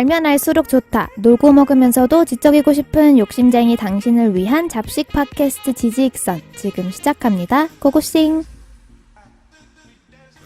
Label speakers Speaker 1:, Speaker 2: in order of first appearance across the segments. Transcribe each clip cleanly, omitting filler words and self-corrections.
Speaker 1: 알면 알수록 좋다. 놀고 먹으면서도 지적이고 싶은 욕심쟁이 당신을 위한 잡식 팟캐스트 지지익선 지금 시작합니다. 고고싱.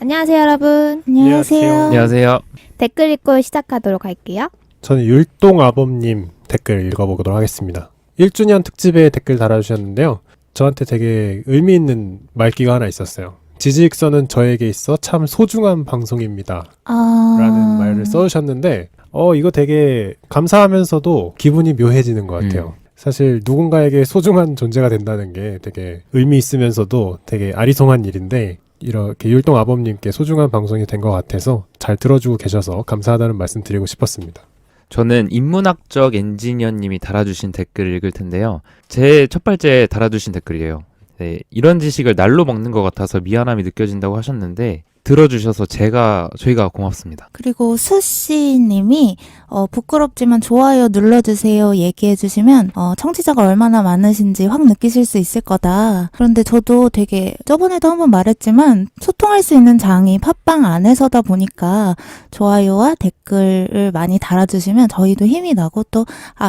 Speaker 1: 안녕하세요 여러분.
Speaker 2: 안녕하세요.
Speaker 1: 댓글 읽고 시작하도록 할게요.
Speaker 3: 저는 율동아범님 댓글 읽어보도록 하겠습니다. 1주년 특집에 댓글 달아주셨는데요. 저한테 되게 의미 있는 말귀가 하나 있었어요. 지지익선은 저에게 있어 참 소중한 방송입니다. 라는 말을 써주셨는데 이거 되게 감사하면서도 기분이 묘해지는 것 같아요. 사실 누군가에게 소중한 존재가 된다는 게 되게 의미 있으면서도 되게 아리송한 일인데 이렇게 율동아범님께 소중한 방송이 된 것 같아서 잘 들어주고 계셔서 감사하다는 말씀 드리고 싶었습니다.
Speaker 2: 저는 인문학적 엔지니어님이 달아주신 댓글을 읽을 텐데요. 제 첫 발제 달아주신 댓글이에요. 네, 이런 지식을 날로 먹는 것 같아서 미안함이 느껴진다고 하셨는데 들어주셔서 저희가 고맙습니다.
Speaker 4: 그리고 수씨님이 부끄럽지만 좋아요 눌러주세요 얘기해주시면 청취자가 얼마나 많으신지 확 느끼실 수 있을 거다. 그런데 저도 되게 저번에도 한번 말했지만 소통할 수 있는 장이 팟빵 안에서다 보니까 좋아요와 댓글을 많이 달아주시면 저희도 힘이 나고 또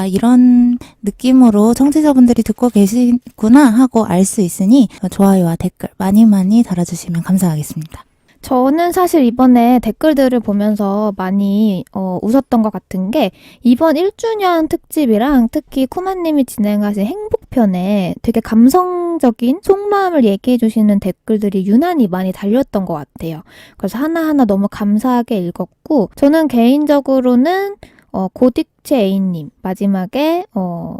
Speaker 4: 이런 느낌으로 청취자분들이 듣고 계시구나 하고 알 수 있으니 좋아요와 댓글 많이 달아주시면 감사하겠습니다.
Speaker 1: 저는 사실 이번에 댓글들을 보면서 많이 웃었던 것 같은 게 이번 1주년 특집이랑 특히 쿠마님이 진행하신 행복편에 되게 감성적인 속마음을 얘기해 주시는 댓글들이 유난히 많이 달렸던 것 같아요. 그래서 하나하나 너무 감사하게 읽었고 저는 개인적으로는 고딕체 A님 마지막에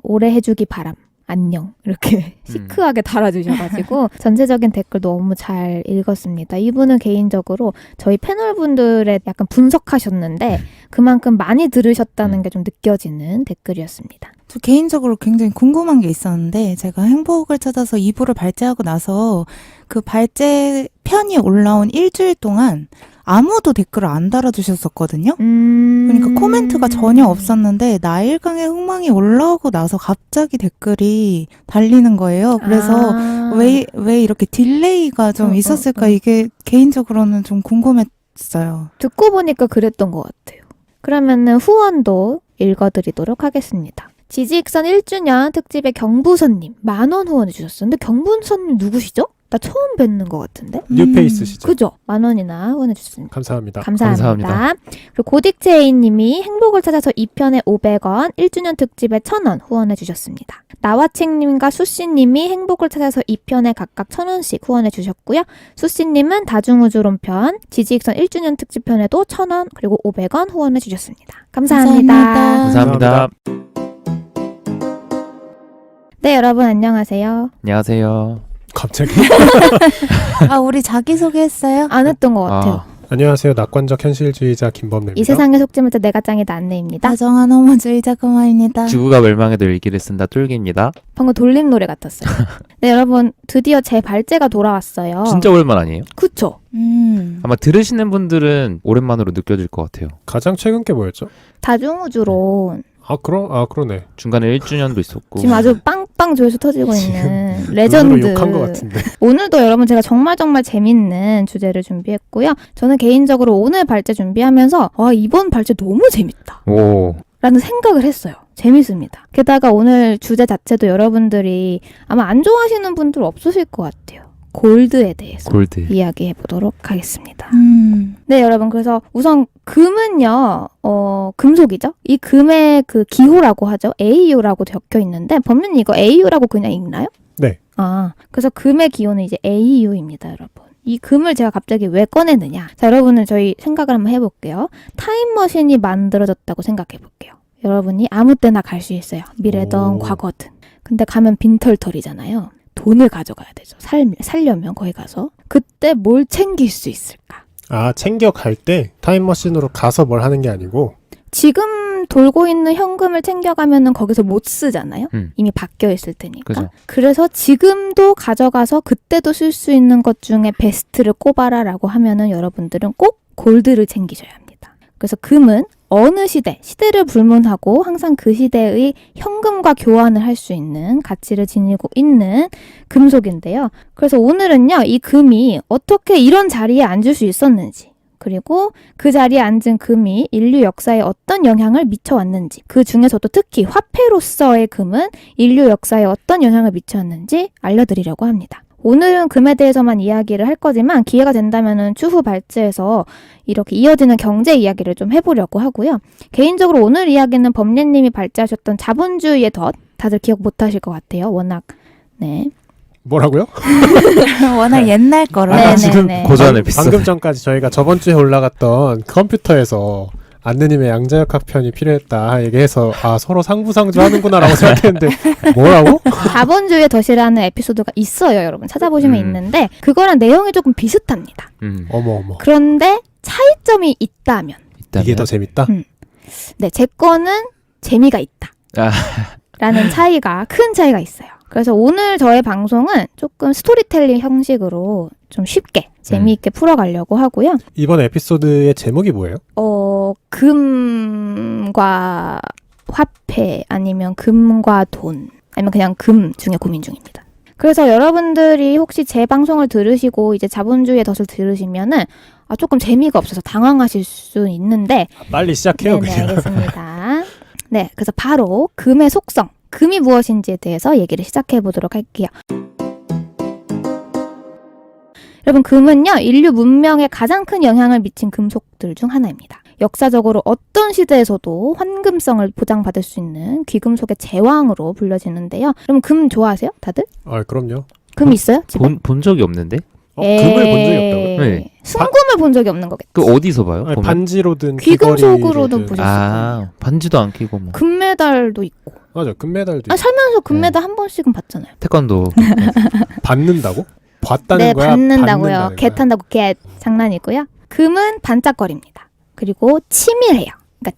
Speaker 1: 오래 해주기 바람 안녕 이렇게 시크하게 달아주셔가지고 전체적인 댓글 너무 잘 읽었습니다. 이분은 개인적으로 저희 패널분들의 약간 분석하셨는데 그만큼 많이 들으셨다는 게 좀 느껴지는 댓글이었습니다.
Speaker 4: 저 개인적으로 굉장히 궁금한 게 있었는데 제가 행복을 찾아서 2부를 발제하고 나서 그 발제 편이 올라온 일주일 동안 아무도 댓글을 안 달아주셨었거든요. 그러니까 코멘트가 전혀 없었는데 나일강의 흥망이 올라오고 나서 갑자기 댓글이 달리는 거예요. 그래서 왜 이렇게 딜레이가 좀 있었을까 이게 개인적으로는 좀 궁금했어요.
Speaker 1: 듣고 보니까 그랬던 것 같아요. 그러면은 후원도 읽어드리도록 하겠습니다. 지지익선 1주년 특집의 경부선님 10,000원 후원해주셨어요. 근데 경부선님 누구시죠? 나 처음 뵙는 것 같은데?
Speaker 3: 뉴페이스시죠?
Speaker 1: 그죠? 10,000원이나 후원해주셨습니다.
Speaker 3: 감사합니다.
Speaker 2: 감사합니다.
Speaker 1: 그리고 고딕체 A님이 행복을 찾아서 2편에 500원, 1주년 특집에 1,000원 후원해주셨습니다. 나와책님과 수씨님이 행복을 찾아서 2편에 각각 1,000원씩 후원해주셨고요. 수씨님은 다중우주론편, 지지익선 1주년 특집편에도 1,000원, 그리고 500원 후원해주셨습니다. 감사합니다.
Speaker 2: 감사합니다.
Speaker 1: 네, 여러분 안녕하세요.
Speaker 2: 안녕하세요.
Speaker 3: 갑자기?
Speaker 4: 우리 자기소개했어요?
Speaker 1: 안 했던 것 같아요.
Speaker 3: 안녕하세요. 낙관적 현실주의자 김범래입니다.
Speaker 1: 이 세상에 속지 못해 내가 짱이다 안내입니다.
Speaker 4: 다정한 호모주의자 금화입니다.
Speaker 2: 지구가 멸망해도 일기를 쓴다 뚫기입니다.
Speaker 1: 방금 돌림 노래 같았어요. 네, 여러분 드디어 제 발제가 돌아왔어요.
Speaker 2: 진짜 오랜만 아니에요?
Speaker 1: 그쵸?
Speaker 2: 아마 들으시는 분들은 오랜만으로 느껴질 것 같아요.
Speaker 3: 가장 최근 게 뭐였죠?
Speaker 1: 다중우주론.
Speaker 3: 그러네.
Speaker 2: 중간에 1주년도 있었고
Speaker 1: 지금 아주 빵빵 조회수 터지고 있는
Speaker 3: 눈으로
Speaker 1: 레전드.
Speaker 3: 욕한 것 같은데.
Speaker 1: 오늘도 여러분 제가 정말 재밌는 주제를 준비했고요. 저는 개인적으로 오늘 발제 준비하면서 이번 발제 너무 재밌다
Speaker 2: 오.
Speaker 1: 라는 생각을 했어요. 재밌습니다. 게다가 오늘 주제 자체도 여러분들이 아마 안 좋아하시는 분들 없으실 것 같아요. 골드에 대해서 이야기해 보도록 하겠습니다. 네, 여러분. 그래서 우선 금은요, 금속이죠? 이 금의 그 기호라고 하죠. AU라고 적혀 있는데, 범님 이거 AU라고 그냥 읽나요?
Speaker 3: 네.
Speaker 1: 그래서 금의 기호는 이제 AU입니다, 여러분. 이 금을 제가 갑자기 왜 꺼내느냐. 자, 여러분은 저희 생각을 한번 해볼게요. 타임머신이 만들어졌다고 생각해 볼게요. 여러분이 아무 때나 갈 수 있어요. 미래든 과거든. 근데 가면 빈털털이잖아요. 돈을 가져가야 되죠. 살려면 거기 가서. 그때 뭘 챙길 수 있을까?
Speaker 3: 챙겨갈 때 타임머신으로 가서 뭘 하는 게 아니고
Speaker 1: 지금 돌고 있는 현금을 챙겨가면은 거기서 못 쓰잖아요. 이미 바뀌어 있을 테니까.
Speaker 2: 그죠.
Speaker 1: 그래서 지금도 가져가서 그때도 쓸 수 있는 것 중에 베스트를 꼽아라라고 하면은 여러분들은 꼭 골드를 챙기셔야 합니다. 그래서 금은 어느 시대를 불문하고 항상 그 시대의 현금과 교환을 할 수 있는 가치를 지니고 있는 금속인데요. 그래서 오늘은요, 이 금이 어떻게 이런 자리에 앉을 수 있었는지, 그리고 그 자리에 앉은 금이 인류 역사에 어떤 영향을 미쳐왔는지, 그 중에서도 특히 화폐로서의 금은 인류 역사에 어떤 영향을 미쳐왔는지 알려드리려고 합니다. 오늘은 금에 대해서만 이야기를 할 거지만 기회가 된다면 추후 발제해서 이렇게 이어지는 경제 이야기를 좀 해보려고 하고요. 개인적으로 오늘 이야기는 범례님이 발제하셨던 자본주의의 덫, 다들 기억 못하실 것 같아요. 워낙 네.
Speaker 3: 뭐라고요?
Speaker 4: 워낙 옛날 거라.
Speaker 1: 네,
Speaker 3: 지금
Speaker 1: 네.
Speaker 2: 고전 에피소드.
Speaker 3: 방금 전까지 저희가 저번 주에 올라갔던 컴퓨터에서 안느님의 양자역학 편이 필요했다 얘기해서 서로 상부상조 하는구나라고 생각했는데 뭐라고?
Speaker 1: 자본주의의 덫이라는 에피소드가 있어요, 여러분. 찾아보시면 있는데 그거랑 내용이 조금 비슷합니다.
Speaker 3: 어머
Speaker 1: 그런데 차이점이 있다면,
Speaker 3: 이게 더 재밌다?
Speaker 1: 네, 제 거는 재미가 있다.
Speaker 2: 아.
Speaker 1: 라는 차이가, 큰 차이가 있어요. 그래서 오늘 저의 방송은 조금 스토리텔링 형식으로 좀 쉽게 재미있게 풀어가려고 하고요.
Speaker 3: 이번 에피소드의 제목이 뭐예요?
Speaker 1: 금과 화폐 아니면 금과 돈 아니면 그냥 금 중에 고민 중입니다. 그래서 여러분들이 혹시 제 방송을 들으시고 이제 자본주의의 덫을 들으시면은 조금 재미가 없어서 당황하실 수 있는데
Speaker 3: 빨리 시작해요
Speaker 1: 네네,
Speaker 3: 그냥.
Speaker 1: 알겠습니다. 네, 그래서 바로 금의 속성, 금이 무엇인지에 대해서 얘기를 시작해 보도록 할게요. 여러분, 금은요, 인류 문명에 가장 큰 영향을 미친 금속들 중 하나입니다. 역사적으로 어떤 시대에서도 환금성을 보장받을 수 있는 귀금속의 제왕으로 불려지는데요. 여러분, 금 좋아하세요? 다들?
Speaker 3: 그럼요.
Speaker 1: 금 있어요? 집에?
Speaker 2: 본 적이 없는데?
Speaker 3: 금을 본 적이 없다고요?
Speaker 2: 네.
Speaker 1: 순금을 본 적이 없는 거겠죠.
Speaker 2: 그 어디서 봐요?
Speaker 3: 아니,
Speaker 2: 보면?
Speaker 3: 반지로든
Speaker 1: 귀금속으로든
Speaker 3: 귀걸이로든.
Speaker 1: 보셨을 거예요.
Speaker 2: 반지도 안 끼고 뭐.
Speaker 1: 금메달도 있고.
Speaker 3: 맞아, 금메달도 있고.
Speaker 1: 살면서 금메달 한 번씩은 받잖아요.
Speaker 2: 태권도.
Speaker 3: 받는다고? 봤다는
Speaker 1: 네,
Speaker 3: 거야?
Speaker 1: 받는다고요.
Speaker 3: 받는다는
Speaker 1: 개
Speaker 3: 거야?
Speaker 1: 탄다고 개 장난이고요. 금은 반짝거립니다. 그리고 치밀해요. 그러니까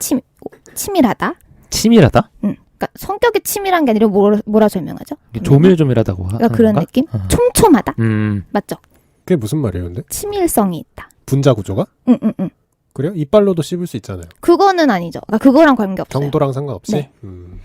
Speaker 1: 치밀하다.
Speaker 2: 치밀하다?
Speaker 1: 그러니까 성격이 치밀한 게 아니라 뭐라 설명하죠?
Speaker 2: 조밀조밀하다고 하는
Speaker 1: 그러니까 그런
Speaker 2: 건가?
Speaker 1: 느낌? 촘촘하다. 맞죠?
Speaker 3: 그게 무슨 말이에요, 근데?
Speaker 1: 치밀성이 있다.
Speaker 3: 분자 구조가?
Speaker 1: 응.
Speaker 3: 그래요? 이빨로도 씹을 수 있잖아요.
Speaker 1: 그거는 아니죠. 그러니까 그거랑 관계없어요.
Speaker 3: 경도랑 상관없이?
Speaker 1: 네.
Speaker 3: 음.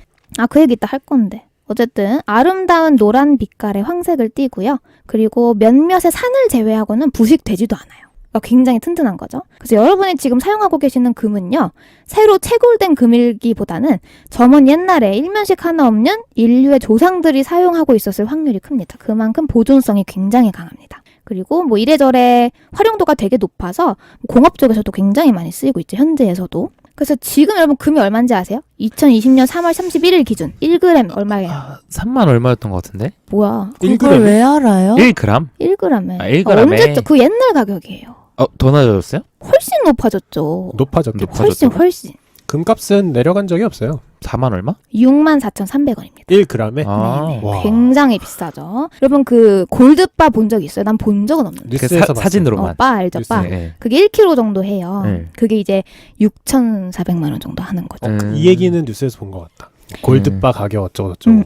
Speaker 1: 그 얘기 이따 할 건데. 어쨌든 아름다운 노란 빛깔의 황색을 띠고요. 그리고 몇몇의 산을 제외하고는 부식되지도 않아요. 그러니까 굉장히 튼튼한 거죠. 그래서 여러분이 지금 사용하고 계시는 금은요. 새로 채굴된 금일기보다는 저먼 옛날에 일면식 하나 없는 인류의 조상들이 사용하고 있었을 확률이 큽니다. 그만큼 보존성이 굉장히 강합니다. 그리고 뭐 이래저래 활용도가 되게 높아서 공업 쪽에서도 굉장히 많이 쓰이고 있죠. 현재에서도. 그래서 지금 여러분 금이 얼마인지 아세요? 2020년 3월 31일 기준 1g 얼마예요?
Speaker 2: 3만 얼마였던 것 같은데?
Speaker 1: 뭐야?
Speaker 4: 그걸 왜 알아요?
Speaker 2: 1g?
Speaker 1: 1g에.
Speaker 2: 1g에.
Speaker 1: 언제죠? 그 옛날 가격이에요.
Speaker 2: 더 낮아졌어요?
Speaker 1: 훨씬 높아졌죠.
Speaker 3: 높아졌겠죠.
Speaker 1: 훨씬.
Speaker 3: 금값은 내려간 적이 없어요.
Speaker 2: 4만 얼마?
Speaker 1: 64,300원입니다.
Speaker 3: 1g에?
Speaker 2: 아.
Speaker 3: 와.
Speaker 1: 굉장히 비싸죠. 여러분 그 골드바 본 적 있어요? 난 본 적은 없는데.
Speaker 3: 뉴스에서 봤어요.
Speaker 2: 사진으로만.
Speaker 1: 바 알죠?
Speaker 3: 뉴스.
Speaker 1: 바.
Speaker 2: 네.
Speaker 1: 그게 1kg 정도 해요.
Speaker 2: 네.
Speaker 1: 그게 이제 6,400만 원 정도 하는 거죠.
Speaker 3: 이 얘기는 뉴스에서 본 것 같다. 골드바 가격 어쩌고저쩌고.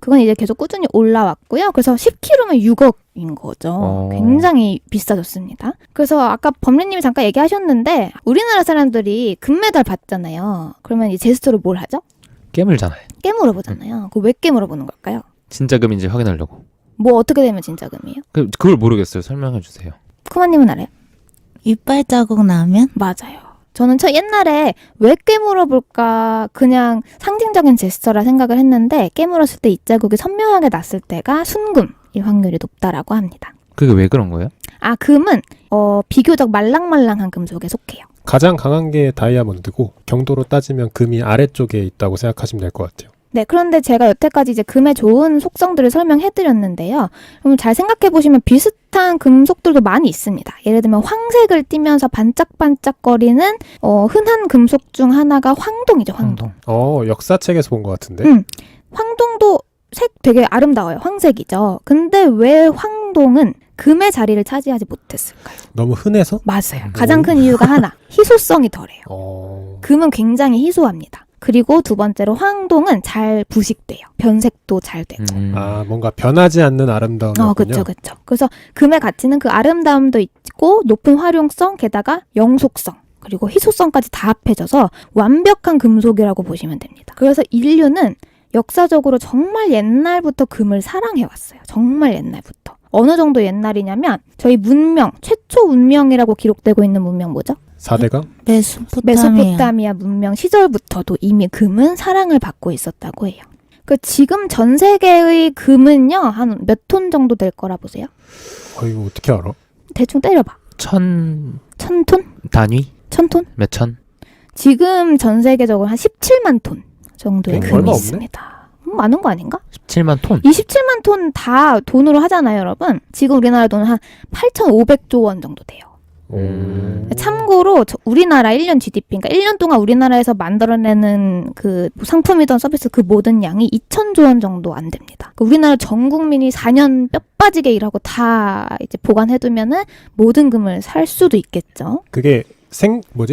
Speaker 1: 그건 이제 계속 꾸준히 올라왔고요. 그래서 10kg면 6억인 거죠. 굉장히 비싸졌습니다. 그래서 아까 범례님이 잠깐 얘기하셨는데 우리나라 사람들이 금메달 받잖아요. 그러면 이 제스처로 뭘 하죠?
Speaker 2: 깨물잖아요.
Speaker 1: 깨물어 보잖아요. 그거 왜 깨물어 보는 걸까요?
Speaker 2: 진짜 금인지 확인하려고.
Speaker 1: 뭐 어떻게 되면 진짜 금이에요?
Speaker 2: 그걸 모르겠어요. 설명해 주세요.
Speaker 1: 쿠마님은 알아요?
Speaker 4: 이빨 자국 나면?
Speaker 1: 맞아요. 저는 옛날에 왜 깨물어 볼까 그냥 상징적인 제스처라 생각을 했는데 깨물었을 때 이 자국이 선명하게 났을 때가 순금일 확률이 높다라고 합니다.
Speaker 2: 그게 왜 그런 거예요?
Speaker 1: 금은 비교적 말랑말랑한 금속에 속해요.
Speaker 3: 가장 강한 게 다이아몬드고 경도로 따지면 금이 아래쪽에 있다고 생각하시면 될 것 같아요.
Speaker 1: 네, 그런데 제가 여태까지 이제 금의 좋은 속성들을 설명해드렸는데요. 그럼 잘 생각해보시면 비슷한 금속들도 많이 있습니다. 예를 들면 황색을 띠면서 반짝반짝거리는 흔한 금속 중 하나가 황동이죠, 황동.
Speaker 3: 역사책에서 본 것 같은데.
Speaker 1: 황동도 색 되게 아름다워요. 황색이죠. 근데 왜 황동은 금의 자리를 차지하지 못했을까요?
Speaker 3: 너무 흔해서?
Speaker 1: 맞아요. 가장 큰 이유가 하나, 희소성이 덜해요. 금은 굉장히 희소합니다. 그리고 두 번째로 황동은 잘 부식돼요. 변색도 잘 되고.
Speaker 3: 뭔가 변하지 않는 아름다움이군요.
Speaker 1: 그렇죠. 그래서 금의 가치는 그 아름다움도 있고 높은 활용성, 게다가 영속성, 그리고 희소성까지 다 합해져서 완벽한 금속이라고 보시면 됩니다. 그래서 인류는 역사적으로 정말 옛날부터 금을 사랑해왔어요. 정말 옛날부터. 어느 정도 옛날이냐면 저희 문명, 최초 문명이라고 기록되고 있는 문명 뭐죠?
Speaker 3: 4대강?
Speaker 1: 메소포타미아 문명 시절부터도 이미 금은 사랑을 받고 있었다고 해요. 그 지금 전 세계의 금은요, 한 몇 톤 정도 될 거라 보세요?
Speaker 3: 이거 어떻게 알아?
Speaker 1: 대충 때려봐. 1000톤?
Speaker 2: 단위?
Speaker 1: 1000톤?
Speaker 2: 몇 천?
Speaker 1: 지금 전 세계적으로 한 17만 톤 정도의 금이
Speaker 3: 얼마 없네?
Speaker 1: 있습니다. 많은 거 아닌가?
Speaker 2: 17만 톤?
Speaker 1: 27만 톤 다 돈으로 하잖아요, 여러분. 지금 우리나라 돈은 한 8,500조 원 정도 돼요. 참고로 우리나라 1년 GDP, 그러니까 1년 동안 우리나라에서 만들어내는 그 상품이든 서비스 그 모든 양이 2,000조 원 정도 안 됩니다. 그러니까 우리나라 전 국민이 4년 뼈 빠지게 일하고 다 이제 보관해두면은 모든 금을 살 수도 있겠죠.
Speaker 3: 그게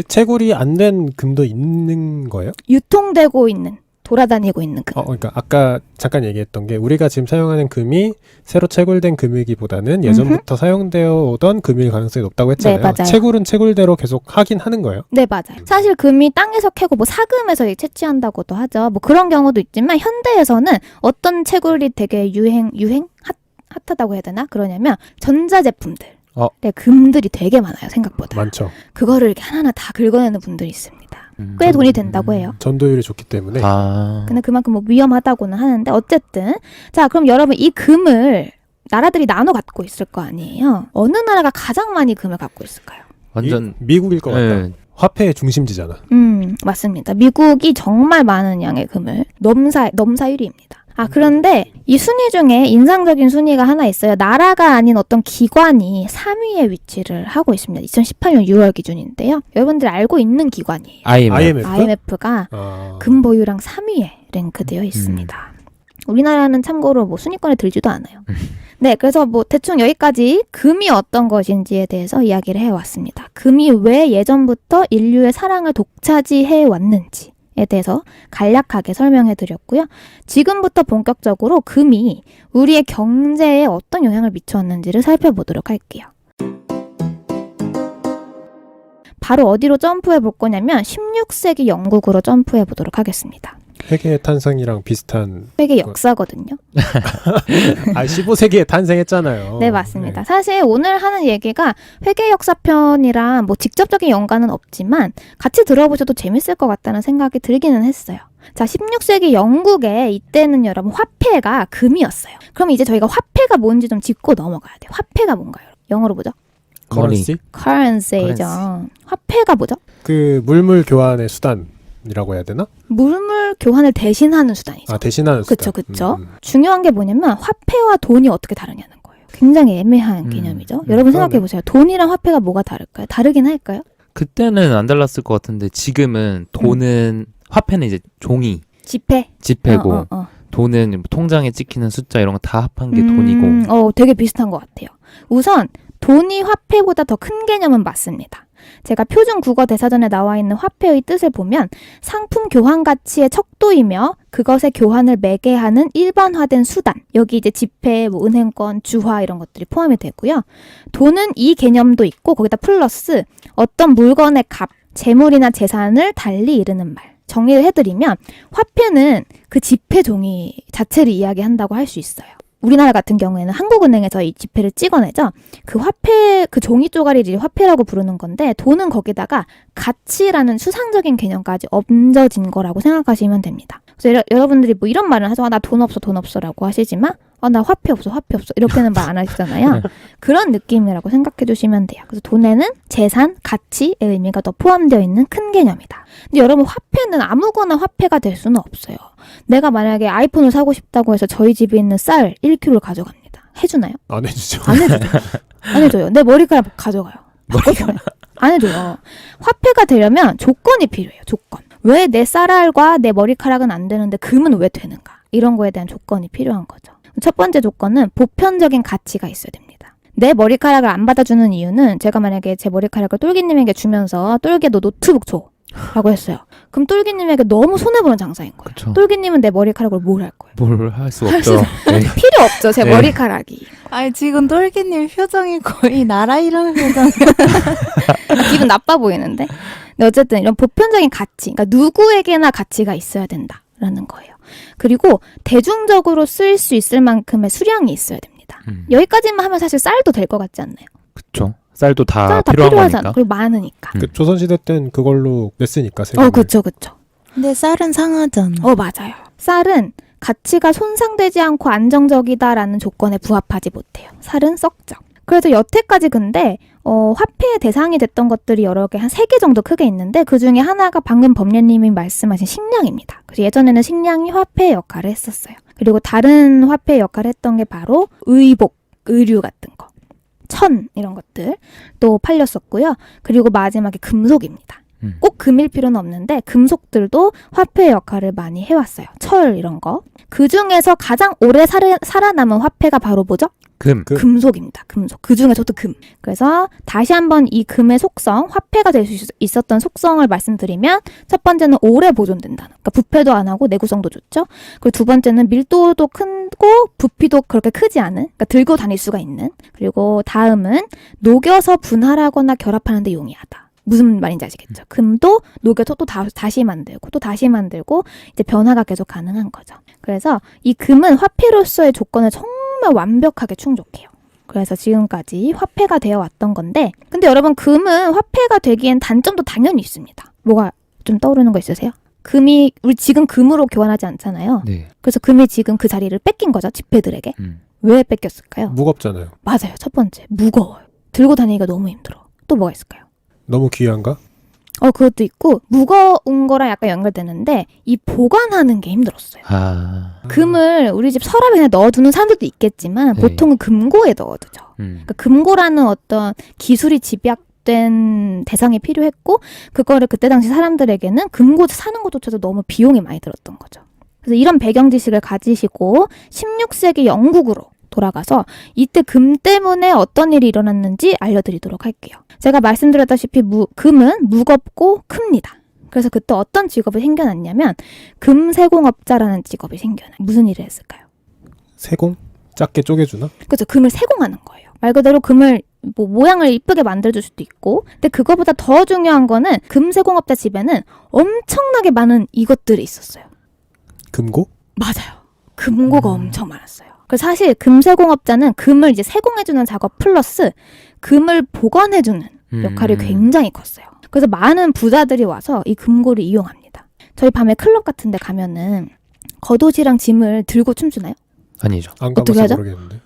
Speaker 3: 채굴이 안 된 금도 있는 거예요?
Speaker 1: 유통되고 있는, 돌아다니고 있는 금.
Speaker 3: 그러니까 아까 잠깐 얘기했던 게 우리가 지금 사용하는 금이 새로 채굴된 금이기보다는 예전부터 사용되어 오던 금일 가능성이 높다고 했잖아요.
Speaker 1: 네, 맞아요.
Speaker 3: 채굴은 채굴대로 계속 하긴 하는 거예요.
Speaker 1: 네, 맞아요. 사실 금이 땅에서 캐고 뭐 사금에서 채취한다고도 하죠. 뭐 그런 경우도 있지만 현대에서는 어떤 채굴이 되게 핫하다고 해야 되나? 그러냐면 전자제품들. 네, 금들이 되게 많아요, 생각보다.
Speaker 3: 많죠.
Speaker 1: 그거를 이렇게 하나하나 다 긁어내는 분들이 있습니다. 꽤 돈이 된다고 해요.
Speaker 3: 전도율이 좋기 때문에.
Speaker 1: 근데 그만큼 뭐 위험하다고는 하는데 어쨌든 자, 그럼 여러분 이 금을 나라들이 나눠 갖고 있을 거 아니에요. 어느 나라가 가장 많이 금을 갖고 있을까요?
Speaker 2: 완전
Speaker 3: 미국일 것 같다.
Speaker 2: 네.
Speaker 3: 화폐의 중심지잖아.
Speaker 1: 맞습니다. 미국이 정말 많은 양의 금을 넘사 1위입니다. 그런데 이 순위 중에 인상적인 순위가 하나 있어요. 나라가 아닌 어떤 기관이 3위에 위치를 하고 있습니다. 2018년 6월 기준인데요. 여러분들이 알고 있는 기관이에요. IMF가 금 보유량 3위에 랭크되어 있습니다. 우리나라는 참고로 뭐 순위권에 들지도 않아요. 네, 그래서 뭐 대충 여기까지 금이 어떤 것인지에 대해서 이야기를 해왔습니다. 금이 왜 예전부터 인류의 사랑을 독차지해 왔는지 에 대해서 간략하게 설명해 드렸고요. 지금부터 본격적으로 금이 우리의 경제에 어떤 영향을 미쳐왔는지를 살펴보도록 할게요. 바로 어디로 점프해 볼 거냐면 16세기 영국으로 점프해 보도록 하겠습니다.
Speaker 3: 회계의 탄생이랑 비슷한
Speaker 1: 회계 역사거든요.
Speaker 3: 15세기에 탄생했잖아요.
Speaker 1: 네, 맞습니다. 사실 오늘 하는 얘기가 회계 역사편이랑 뭐 직접적인 연관은 없지만 같이 들어보셔도 재밌을 것 같다는 생각이 들기는 했어요. 자, 16세기 영국에 이때는 여러분 화폐가 금이었어요. 그럼 이제 저희가 화폐가 뭔지 좀 짚고 넘어가야 돼요. 화폐가 뭔가요? 영어로 뭐죠? currency죠. 화폐가 뭐죠?
Speaker 3: 그 물물 교환의 수단이라고 해야 되나?
Speaker 1: 물물 교환을 대신하는 수단이죠.
Speaker 3: 대신하는 수단.
Speaker 1: 그쵸. 중요한 게 뭐냐면 화폐와 돈이 어떻게 다르냐는 거예요. 굉장히 애매한 개념이죠. 여러분 생각해보세요. 돈이랑 화폐가 뭐가 다를까요? 다르긴 할까요?
Speaker 2: 그때는 안 달랐을 것 같은데 지금은 돈은 화폐는 이제 종이 지폐고 돈은 통장에 찍히는 숫자 이런 거 다 합한 게 돈이고.
Speaker 1: 되게 비슷한 것 같아요. 우선 돈이 화폐보다 더 큰 개념은 맞습니다. 제가 표준 국어 대사전에 나와 있는 화폐의 뜻을 보면 상품 교환 가치의 척도이며 그것의 교환을 매개하는 일반화된 수단. 여기 이제 지폐, 뭐 은행권, 주화 이런 것들이 포함이 되고요. 돈은 이 개념도 있고 거기다 플러스 어떤 물건의 값, 재물이나 재산을 달리 이르는 말. 정리를 해드리면 화폐는 그 지폐 종이 자체를 이야기한다고 할 수 있어요. 우리나라 같은 경우에는 한국은행에서 이 지폐를 찍어내죠. 그 화폐, 그 종이 쪼가리를 화폐라고 부르는 건데 돈은 거기다가 가치라는 수상적인 개념까지 얹어진 거라고 생각하시면 됩니다. 그래서 여러분들이 뭐 이런 말을 하죠. 나 돈 없어라고 하시지만 나 화폐 없어 이렇게는 말 안 하시잖아요. 그런 느낌이라고 생각해 주시면 돼요. 그래서 돈에는 재산, 가치의 의미가 더 포함되어 있는 큰 개념이다. 근데 여러분 화폐는 아무거나 화폐가 될 수는 없어요. 내가 만약에 아이폰을 사고 싶다고 해서 저희 집에 있는 쌀 1kg를 가져갑니다. 해주나요?
Speaker 3: 안 해주죠.
Speaker 1: 안 해줘요. 내 머리카락 가져가요. 안 해줘요. 화폐가 되려면 조건이 필요해요. 조건. 왜 내 쌀알과 내 머리카락은 안 되는데 금은 왜 되는가? 이런 거에 대한 조건이 필요한 거죠. 첫 번째 조건은 보편적인 가치가 있어야 됩니다. 내 머리카락을 안 받아주는 이유는 제가 만약에 제 머리카락을 똘기님에게 주면서 똘기야 너 노트북 줘 라고 했어요. 그럼 똘기님에게 너무 손해보는 장사인 거예요.
Speaker 2: 그쵸.
Speaker 1: 똘기님은 내 머리카락으로 뭘 할 거예요?
Speaker 2: 뭘 할 수 없죠.
Speaker 1: 필요 없죠. 제 머리카락이.
Speaker 4: 지금 똘기님 표정이 거의 나라 이름 표정.
Speaker 1: 기분 나빠 보이는데. 근데 어쨌든 이런 보편적인 가치, 그러니까 누구에게나 가치가 있어야 된다라는 거예요. 그리고 대중적으로 쓰일 수 있을 만큼의 수량이 있어야 됩니다. 있습니다. 여기까지만 하면 사실 쌀도 될 것 같지 않나요?
Speaker 2: 그쵸. 쌀도 다
Speaker 1: 쌀 다
Speaker 2: 필요한
Speaker 1: 필요하잖아.
Speaker 2: 거니까.
Speaker 1: 그리고 많으니까.
Speaker 3: 그 조선시대 땐 그걸로 냈으니까 세금을.
Speaker 1: 그쵸.
Speaker 4: 근데 쌀은 상하잖아.
Speaker 1: 맞아요. 쌀은 가치가 손상되지 않고 안정적이다라는 조건에 부합하지 못해요. 쌀은 썩죠. 그래서 여태까지 근데 화폐의 대상이 됐던 것들이 여러 개, 한 3개 정도 크게 있는데 그 중에 하나가 방금 법례님이 말씀하신 식량입니다. 그래서 예전에는 식량이 화폐의 역할을 했었어요. 그리고 다른 화폐의 역할을 했던 게 바로 의복, 의류 같은 거, 천 이런 것들 또 팔렸었고요. 그리고 마지막에 금속입니다. 꼭 금일 필요는 없는데 금속들도 화폐의 역할을 많이 해왔어요. 철 이런 거. 그 중에서 가장 오래 살아남은 화폐가 바로 뭐죠? 금속입니다. 금속. 그 중에서도 금. 그래서 다시 한번 이 금의 속성, 화폐가 될 수 있었던 속성을 말씀드리면 첫 번째는 오래 보존된다는. 그러니까 부패도 안 하고 내구성도 좋죠. 그리고 두 번째는 밀도도 크고 부피도 그렇게 크지 않은. 그러니까 들고 다닐 수가 있는. 그리고 다음은 녹여서 분할하거나 결합하는 데 용이하다. 무슨 말인지 아시겠죠? 금도 녹여서 또 다시 만들고 또 다시 만들고 이제 변화가 계속 가능한 거죠. 그래서 이 금은 화폐로서의 조건을 정말 완벽하게 충족해요. 그래서 지금까지 화폐가 되어 왔던 건데 근데 여러분 금은 화폐가 되기엔 단점도 당연히 있습니다. 뭐가 좀 떠오르는 거 있으세요? 금이 우리 지금 금으로 교환하지 않잖아요.
Speaker 2: 네.
Speaker 1: 그래서 금이 지금 그 자리를 뺏긴 거죠. 지폐들에게. 왜 뺏겼을까요?
Speaker 3: 무겁잖아요.
Speaker 1: 맞아요. 첫 번째 무거워요. 들고 다니기가 너무 힘들어. 또 뭐가 있을까요?
Speaker 3: 너무 귀한가?
Speaker 1: 그것도 있고 무거운 거랑 약간 연결되는데 이 보관하는 게 힘들었어요. 금을 우리 집 서랍에 그냥 넣어두는 사람들도 있겠지만
Speaker 2: 네.
Speaker 1: 보통은 금고에 넣어두죠. 그러니까 금고라는 어떤 기술이 집약된 대상이 필요했고 그거를 그때 당시 사람들에게는 금고 사는 것조차도 너무 비용이 많이 들었던 거죠. 그래서 이런 배경 지식을 가지시고 16세기 영국으로 돌아가서 이때 금 때문에 어떤 일이 일어났는지 알려드리도록 할게요. 제가 말씀드렸다시피 금은 무겁고 큽니다. 그래서 그때 어떤 직업이 생겨났냐면 금세공업자라는 직업이 생겨나요. 무슨 일을 했을까요?
Speaker 3: 세공? 작게 쪼개주나?
Speaker 1: 그렇죠. 금을 세공하는 거예요. 말 그대로 금을 모양을 이쁘게 만들어줄 수도 있고 근데 그거보다 더 중요한 거는 금세공업자 집에는 엄청나게 많은 이것들이 있었어요.
Speaker 3: 금고?
Speaker 1: 맞아요. 금고가 엄청 많았어요. 그래서 사실 금세공업자는 금을 이제 세공해주는 작업 플러스 금을 보관해주는 역할이 굉장히 컸어요. 그래서 많은 부자들이 와서 이 금고를 이용합니다. 저희 밤에 클럽 같은 데 가면은 겉옷이랑 짐을 들고 춤추나요?
Speaker 2: 아니죠.
Speaker 3: 안
Speaker 1: 어떻게
Speaker 3: 가봐서
Speaker 1: 하죠?
Speaker 3: 모르겠는데.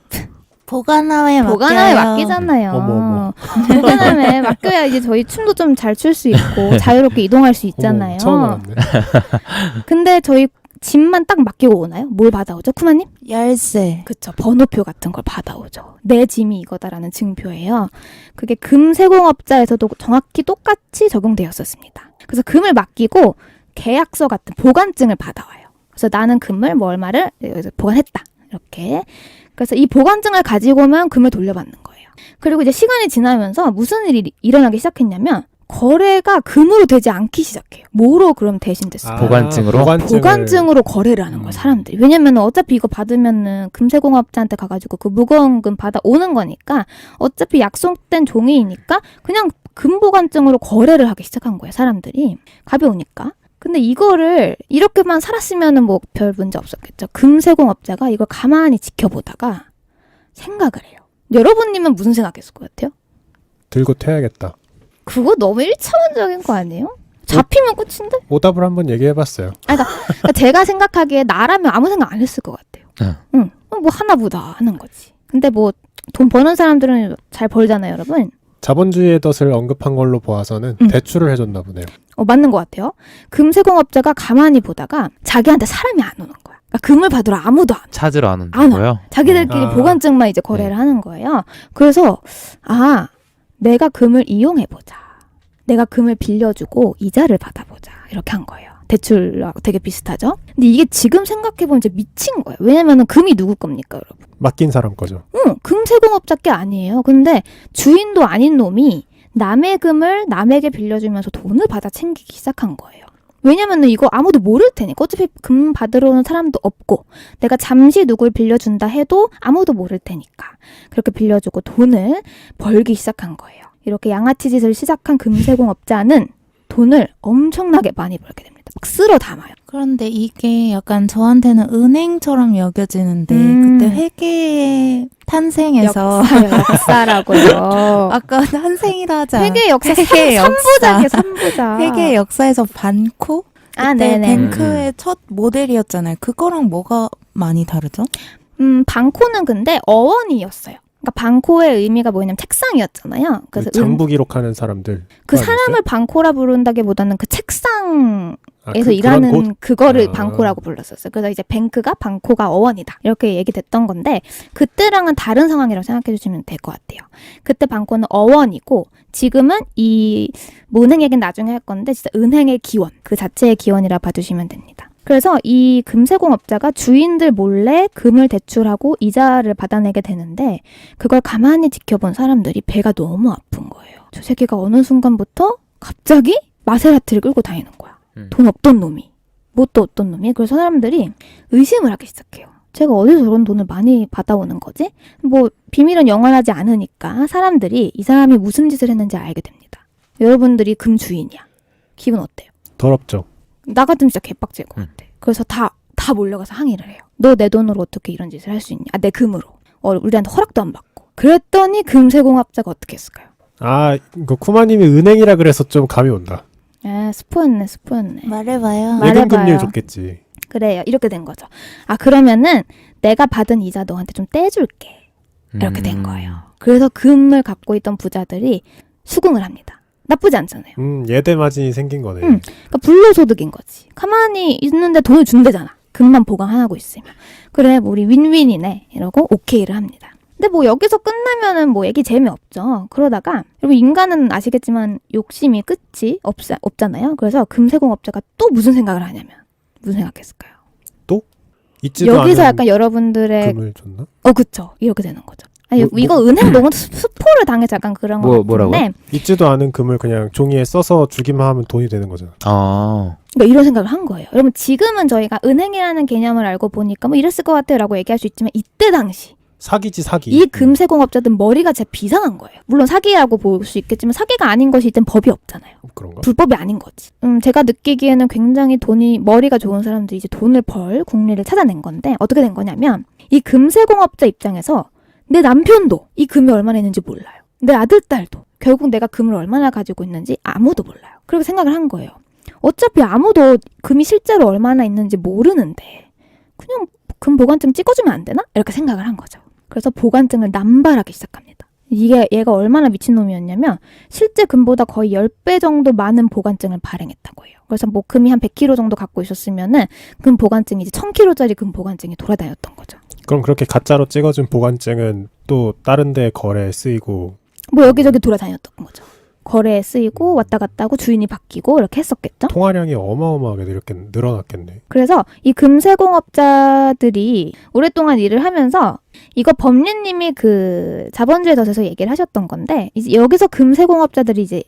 Speaker 4: 보관함에
Speaker 1: 보관함에 맡기잖아요.
Speaker 3: 어머.
Speaker 1: 보관함에 맡겨야 이제 저희 춤도 좀 잘 출 수 있고 자유롭게 이동할 수 있잖아요.
Speaker 3: 어머, 처음 알았네.
Speaker 1: 근데 저희 짐만 딱 맡기고 오나요? 뭘 받아오죠? 쿠마님?
Speaker 4: 열쇠.
Speaker 1: 그쵸. 번호표 같은 걸 받아오죠. 내 짐이 이거다라는 증표예요. 그게 금세공업자에서도 정확히 똑같이 적용되었었습니다. 그래서 금을 맡기고 계약서 같은 보관증을 받아와요. 그래서 나는 금을 뭐 얼마를 여기서 보관했다. 이렇게. 그래서 이 보관증을 가지고 오면 금을 돌려받는 거예요. 그리고 이제 시간이 지나면서 무슨 일이 일어나기 시작했냐면 거래가 금으로 되지 않기 시작해요. 뭐로 그럼 대신 됐어요?
Speaker 2: 보관증으로?
Speaker 1: 보관증으로 거래를 하는 거예요, 사람들이. 왜냐면 어차피 이거 받으면은 금세공업자한테 가가지고 그 무거운 금 받아오는 거니까 어차피 약속된 종이니까 그냥 금보관증으로 거래를 하기 시작한 거예요, 사람들이. 가벼우니까. 근데 이거를 이렇게만 살았으면은 뭐 별 문제 없었겠죠. 금세공업자가 이걸 가만히 지켜보다가 생각을 해요. 여러분님은 무슨 생각했을 것 같아요?
Speaker 3: 들고 태야겠다.
Speaker 1: 그거 너무 1차원적인 거 아니에요? 잡히면 끝인데?
Speaker 3: 오답을 한번 얘기해봤어요.
Speaker 1: 그러니까 제가 생각하기에 나라면 아무 생각 안 했을 것 같아요. 응. 뭐 하나보다 하는 거지. 근데 뭐 돈 버는 사람들은 잘 벌잖아요, 여러분.
Speaker 3: 자본주의의 덫을 언급한 걸로 보아서는 대출을 해줬나 보네요.
Speaker 1: 맞는 것 같아요. 금세공업자가 가만히 보다가 자기한테 사람이 안 오는 거야. 그러니까 금을 받으러 아무도 안 와.
Speaker 2: 찾으러 안
Speaker 1: 안
Speaker 2: 온다고요?
Speaker 1: 자기들끼리 보관증만 이제 거래를 하는 거예요. 그래서 내가 금을 이용해보자. 내가 금을 빌려주고 이자를 받아보자. 이렇게 한 거예요. 대출하고 되게 비슷하죠? 근데 이게 지금 생각해보면 진짜 미친 거예요. 왜냐면은 금이 누구 겁니까, 여러분?
Speaker 3: 맡긴 사람 거죠.
Speaker 1: 금세공업자 게 아니에요. 근데 주인도 아닌 놈이 남의 금을 남에게 빌려주면서 돈을 받아 챙기기 시작한 거예요. 왜냐면은 이거 아무도 모를 테니까. 어차피 금 받으러 오는 사람도 없고 내가 잠시 누굴 빌려준다 해도 아무도 모를 테니까 그렇게 빌려주고 돈을 벌기 시작한 거예요. 이렇게 양아치 짓을 시작한 금세공업자는 돈을 엄청나게 많이 벌게 됩니다. 막 쓸어 담아요.
Speaker 4: 그런데 이게 약간 저한테는 은행처럼 여겨지는데
Speaker 1: 음.
Speaker 4: 그때 회계의 탄생에서
Speaker 1: 역사라고요.
Speaker 4: 아까 탄생이라 하지 않았
Speaker 1: 회계 역사
Speaker 4: 회계
Speaker 1: 삼부작이에요, 삼부작.
Speaker 4: 회계의 역사에서 반코?
Speaker 1: 아,
Speaker 4: 그때
Speaker 1: 네네.
Speaker 4: 뱅크의 첫 모델이었잖아요. 그거랑 뭐가 많이 다르죠?
Speaker 1: 방코는 근데 어원이었어요. 그러니까 방코의 의미가 뭐냐면 책상이었잖아요. 그래서
Speaker 3: 장부 기록하는 사람들.
Speaker 1: 그 사람을 방코라 부른다기보다는 그 책상에서
Speaker 3: 그런
Speaker 1: 일하는
Speaker 3: 곳?
Speaker 1: 그거를
Speaker 3: 아.
Speaker 1: 방코라고 불렀었어요. 그래서 이제 뱅크가 방코가 어원이다. 이렇게 얘기됐던 건데 그때랑은 다른 상황이라고 생각해 주시면 될 것 같아요. 그때 방코는 어원이고 지금은 이 은행 얘기는 나중에 할 건데 진짜 은행의 기원, 그 자체의 기원이라 봐주시면 됩니다. 그래서 이 금세공업자가 주인들 몰래 금을 대출하고 이자를 받아내게 되는데 그걸 가만히 지켜본 사람들이 배가 너무 아픈 거예요. 저 새끼가 어느 순간부터 갑자기 마세라티를 끌고 다니는 거야. 돈 없던 놈이. 뭣도 없던 놈이. 그래서 사람들이 의심을 하기 시작해요. 제가 어디서 저런 돈을 많이 받아오는 거지? 뭐 비밀은 영원하지 않으니까 사람들이 이 사람이 무슨 짓을 했는지 알게 됩니다. 여러분들이 금 주인이야. 기분 어때요?
Speaker 3: 더럽죠.
Speaker 1: 나 같으면 진짜 개빡칠 것 같아. 그래서 다 몰려가서 항의를 해요. 너 내 돈으로 어떻게 이런 짓을 할 수 있냐? 아, 내 금으로. 우리한테 허락도 안 받고. 그랬더니 금세공업자가 어떻게 했을까요?
Speaker 3: 아, 이거 쿠마님이 은행이라 그래서 좀 감이 온다.
Speaker 1: 아, 스포였네.
Speaker 4: 말해봐요.
Speaker 1: 말해봐요.
Speaker 3: 예금금리를 줬겠지.
Speaker 1: 그래요. 이렇게 된 거죠. 아, 그러면은 내가 받은 이자 너한테 좀 떼줄게. 이렇게 된 거예요. 그래서 금을 갖고 있던 부자들이 수긍을 합니다. 나쁘지 않잖아요.
Speaker 3: 예대 마진이 생긴 거네.
Speaker 1: 그러니까 불로소득인 거지. 가만히 있는데 돈을 준대잖아. 금만 보관하고 있으면. 그래, 뭐 우리 윈윈이네. 이러고 오케이를 합니다. 근데 뭐 여기서 끝나면은 뭐 얘기 재미없죠. 그러다가 여러분 인간은 아시겠지만 욕심이 끝이 없잖아요. 그래서 금세공업자가 또 무슨 생각을 하냐면 무슨 생각했을까요?
Speaker 3: 있지도
Speaker 1: 여기서
Speaker 3: 않은
Speaker 1: 약간 여러분들의
Speaker 3: 금을 줬나?
Speaker 1: 그쵸. 이렇게 되는 거죠. 아니,
Speaker 3: 뭐-
Speaker 1: 이거 은행 너무 스포를 당해서 약간 그런 거 같은데
Speaker 2: 뭐라고요?
Speaker 3: 있지도 않은 금을 그냥 종이에 써서 주기만 하면 돈이 되는 거잖아.
Speaker 2: 아,
Speaker 1: 그러니까 이런 생각을 한 거예요. 여러분 지금은 저희가 은행이라는 개념을 알고 보니까 뭐 이랬을 것 같아요 라고 얘기할 수 있지만 이때 당시
Speaker 3: 사기지 사기.
Speaker 1: 이 금세공업자들 머리가 진짜 비상한 거예요. 물론 사기라고 볼 수 있겠지만 사기가 아닌 것이 일단 법이 없잖아요.
Speaker 3: 그런가?
Speaker 1: 불법이 아닌 거지. 제가 느끼기에는 굉장히 머리가 좋은 사람들이 이제 돈을 벌 국리를 찾아낸 건데 어떻게 된 거냐면 이 금세공업자 입장에서 내 남편도 이 금이 얼마나 있는지 몰라요. 내 아들, 딸도 결국 내가 금을 얼마나 가지고 있는지 아무도 몰라요. 그렇게 생각을 한 거예요. 어차피 아무도 금이 실제로 얼마나 있는지 모르는데 그냥 금 보관증 찍어주면 안 되나? 이렇게 생각을 한 거죠. 그래서 보관증을 남발하기 시작합니다. 이게 얘가 얼마나 미친놈이었냐면 실제 금보다 거의 10배 정도 많은 보관증을 발행했다고 해요. 그래서 뭐 금이 한 100kg 정도 갖고 있었으면은 금 보관증이 이제 1000kg짜리 금 보관증이 돌아다녔던 거죠.
Speaker 3: 그럼 그렇게 가짜로 찍어준 보관증은 또 다른 데 거래에 쓰이고
Speaker 1: 뭐 여기저기 돌아다녔던 거죠. 거래에 쓰이고 왔다 갔다 하고 주인이 바뀌고 이렇게 했었겠죠.
Speaker 3: 통화량이 어마어마하게 이렇게 늘어났겠네.
Speaker 1: 그래서 이 금세공업자들이 오랫동안 일을 하면서 이거 법리님이 그 자본주의 덫에서 얘기를 하셨던 건데 이제 여기서 금세공업자들이 이제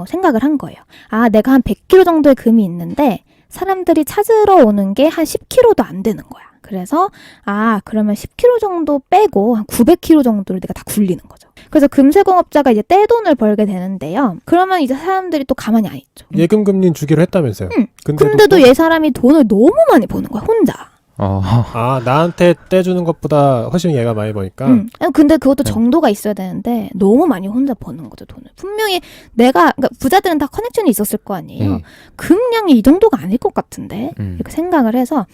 Speaker 1: 생각을 한 거예요. 아, 내가 한 100kg 정도의 금이 있는데 사람들이 찾으러 오는 게 한 10kg도 안 되는 거야. 그래서 그러면 10kg 정도 빼고 한 900kg 정도를 내가 다 굴리는 거죠. 그래서 금세공업자가 이제 떼돈을 벌게 되는데요. 그러면 이제 사람들이 또 가만히 안 있죠.
Speaker 3: 예금금리는 주기로 했다면서요.
Speaker 1: 근데도 얘 사람이 돈을 너무 많이 버는 거야, 혼자.
Speaker 3: 나한테 떼주는 것보다 훨씬 얘가 많이 버니까.
Speaker 1: 근데 그것도 정도가 있어야 되는데 너무 많이 혼자 버는 거죠, 돈을. 분명히 그러니까 부자들은 다 커넥션이 있었을 거 아니에요. 금량이 이 정도가 아닐 것 같은데 이렇게 생각을 해서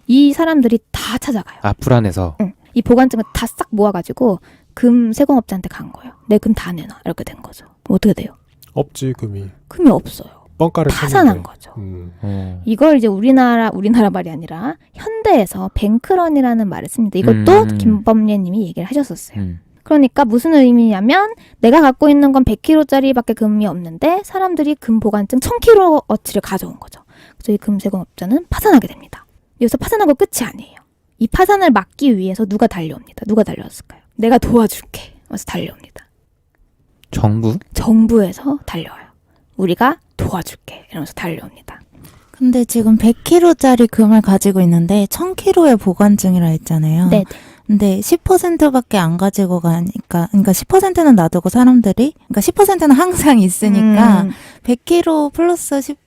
Speaker 1: 이 사람들이 다 찾아가요.
Speaker 2: 불안해서.
Speaker 1: 이 보관증을 다 싹 모아가지고 금세공업자한테 간 거예요. 내 금 다 내놔. 이렇게 된 거죠. 어떻게 돼요?
Speaker 3: 없지 금이.
Speaker 1: 금이 없어요.
Speaker 3: 뻥가를
Speaker 1: 파산한
Speaker 3: 쳤는데.
Speaker 1: 거죠.
Speaker 2: 이걸
Speaker 1: 이걸 이제 우리나라 말이 아니라 현대에서 뱅크런이라는 말을 씁니다. 이것도 김범례님이 얘기를 하셨었어요. 그러니까 무슨 의미냐면 내가 갖고 있는 건 100kg짜리밖에 금이 없는데 사람들이 금 보관증 1000kg어치를 가져온 거죠. 그래서 이 금세공업자는 파산하게 됩니다. 여기서 파산하고 끝이 아니에요. 이 파산을 막기 위해서 누가 달려옵니다. 누가 달려왔을까요? 내가 도와줄게. 그래서 달려옵니다. 정부에서 달려와요. 우리가 도와줄게. 이러면서 달려옵니다.
Speaker 4: 근데 지금 100kg짜리 금을 가지고 있는데 1000kg의 보관증이라 했잖아요.
Speaker 1: 네.
Speaker 4: 근데 10%밖에 안 가지고 가니까, 그러니까 10%는 놔두고 사람들이, 그러니까 10%는 항상 있으니까 100kg 플러스 10,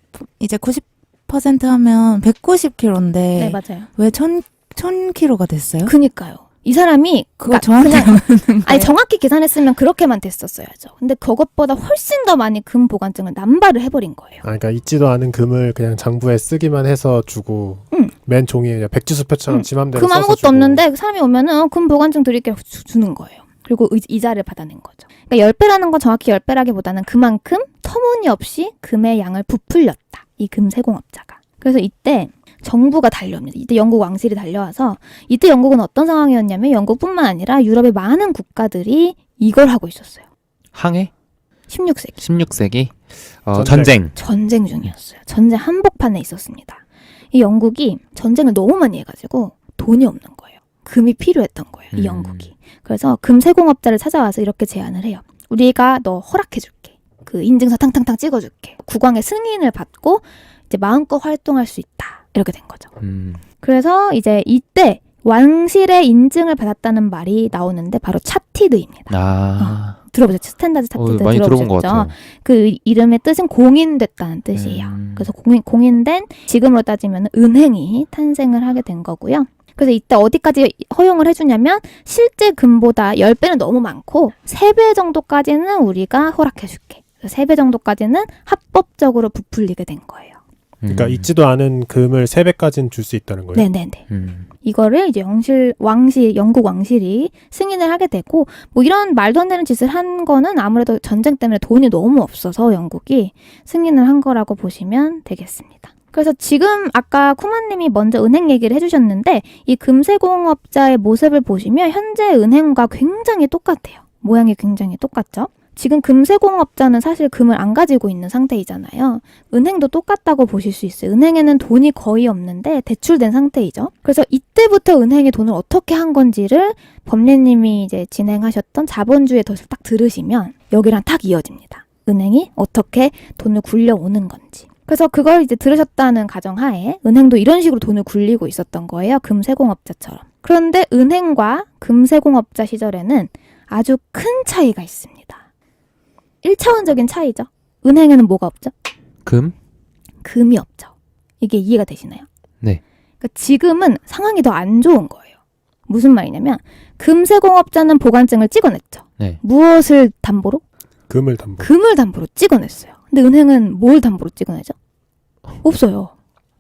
Speaker 4: 이제 90% 하면 190kg인데
Speaker 1: 네, 맞아요.
Speaker 4: 왜 1000kg가 됐어요?
Speaker 1: 그니까요. 이 사람이
Speaker 4: 그거
Speaker 1: 그러니까
Speaker 4: 저한테
Speaker 1: 그냥
Speaker 4: 묻는
Speaker 1: 아니
Speaker 4: 거예요?
Speaker 1: 정확히 계산했으면 그렇게만 됐었어야죠. 근데 그것보다 훨씬 더 많이 금 보관증을 남발을 해버린 거예요.
Speaker 3: 그러니까 있지도 않은 금을 그냥 장부에 쓰기만 해서 주고 맨 종이에 그냥 백지수표처럼 지 맘대로
Speaker 1: 금
Speaker 3: 써서
Speaker 1: 아무것도
Speaker 3: 주고.
Speaker 1: 없는데 그 사람이 오면은 금 보관증 드릴게요 주는 거예요. 그리고 이자를 받아낸 거죠. 그러니까 10배라는 건 정확히 10배라기보다는 그만큼 터무니없이 금의 양을 부풀렸다. 이 금 세공업자가. 그래서 이때 정부가 달려옵니다. 이때 영국 왕실이 달려와서 이때 영국은 어떤 상황이었냐면 영국뿐만 아니라 유럽의 많은 국가들이 이걸 하고 있었어요.
Speaker 2: 항해?
Speaker 1: 16세기.
Speaker 2: 16세기?
Speaker 3: 전쟁.
Speaker 1: 전쟁 중이었어요. 전쟁 한복판에 있었습니다. 이 영국이 전쟁을 너무 많이 해가지고 돈이 없는 거예요. 금이 필요했던 거예요. 이 영국이. 그래서 금 세공업자를 찾아와서 이렇게 제안을 해요. 우리가 너 허락해줄게. 그 인증서 탕탕탕 찍어줄게. 국왕의 승인을 받고 이제 마음껏 활동할 수 있다. 이렇게 된 거죠. 그래서 이제 이때 왕실의 인증을 받았다는 말이 나오는데 바로 차티드입니다. 들어보셨죠? 스탠다드 차티드
Speaker 2: 많이 들어본 것
Speaker 1: 들어보셨죠?
Speaker 2: 같아요.
Speaker 1: 그 이름의 뜻은 공인됐다는 뜻이에요. 그래서 공인된 지금으로 따지면 은행이 탄생을 하게 된 거고요. 그래서 이때 어디까지 허용을 해주냐면 실제 금보다 10배는 너무 많고 3배 정도까지는 우리가 허락해줄게. 3배 정도까지는 합법적으로 부풀리게 된 거예요.
Speaker 3: 그러니까 있지도 않은 금을 3배까지는 줄 수 있다는 거예요.
Speaker 1: 네네네. 이거를 이제 영국 왕실이 승인을 하게 되고, 뭐 이런 말도 안 되는 짓을 한 거는 아무래도 전쟁 때문에 돈이 너무 없어서 영국이 승인을 한 거라고 보시면 되겠습니다. 그래서 지금 아까 쿠마님이 먼저 은행 얘기를 해주셨는데, 이 금세공업자의 모습을 보시면 현재 은행과 굉장히 똑같아요. 모양이 굉장히 똑같죠? 지금 금세공업자는 사실 금을 안 가지고 있는 상태이잖아요. 은행도 똑같다고 보실 수 있어요. 은행에는 돈이 거의 없는데 대출된 상태이죠. 그래서 이때부터 은행이 돈을 어떻게 한 건지를 범례님이 이제 진행하셨던 자본주의 덫을 딱 들으시면 여기랑 딱 이어집니다. 은행이 어떻게 돈을 굴려오는 건지. 그래서 그걸 이제 들으셨다는 가정하에 은행도 이런 식으로 돈을 굴리고 있었던 거예요. 금세공업자처럼. 그런데 은행과 금세공업자 시절에는 아주 큰 차이가 있습니다. 1차원적인 차이죠. 은행에는 뭐가 없죠? 금이 없죠. 이게 이해가 되시나요?
Speaker 2: 네.
Speaker 1: 그러니까 지금은 상황이 더 안 좋은 거예요. 무슨 말이냐면 금세공업자는 보관증을 찍어냈죠.
Speaker 2: 네.
Speaker 1: 무엇을 담보로?
Speaker 3: 금을 담보.
Speaker 1: 금을 담보로 찍어냈어요. 근데 은행은 뭘 담보로 찍어내죠? 없어요.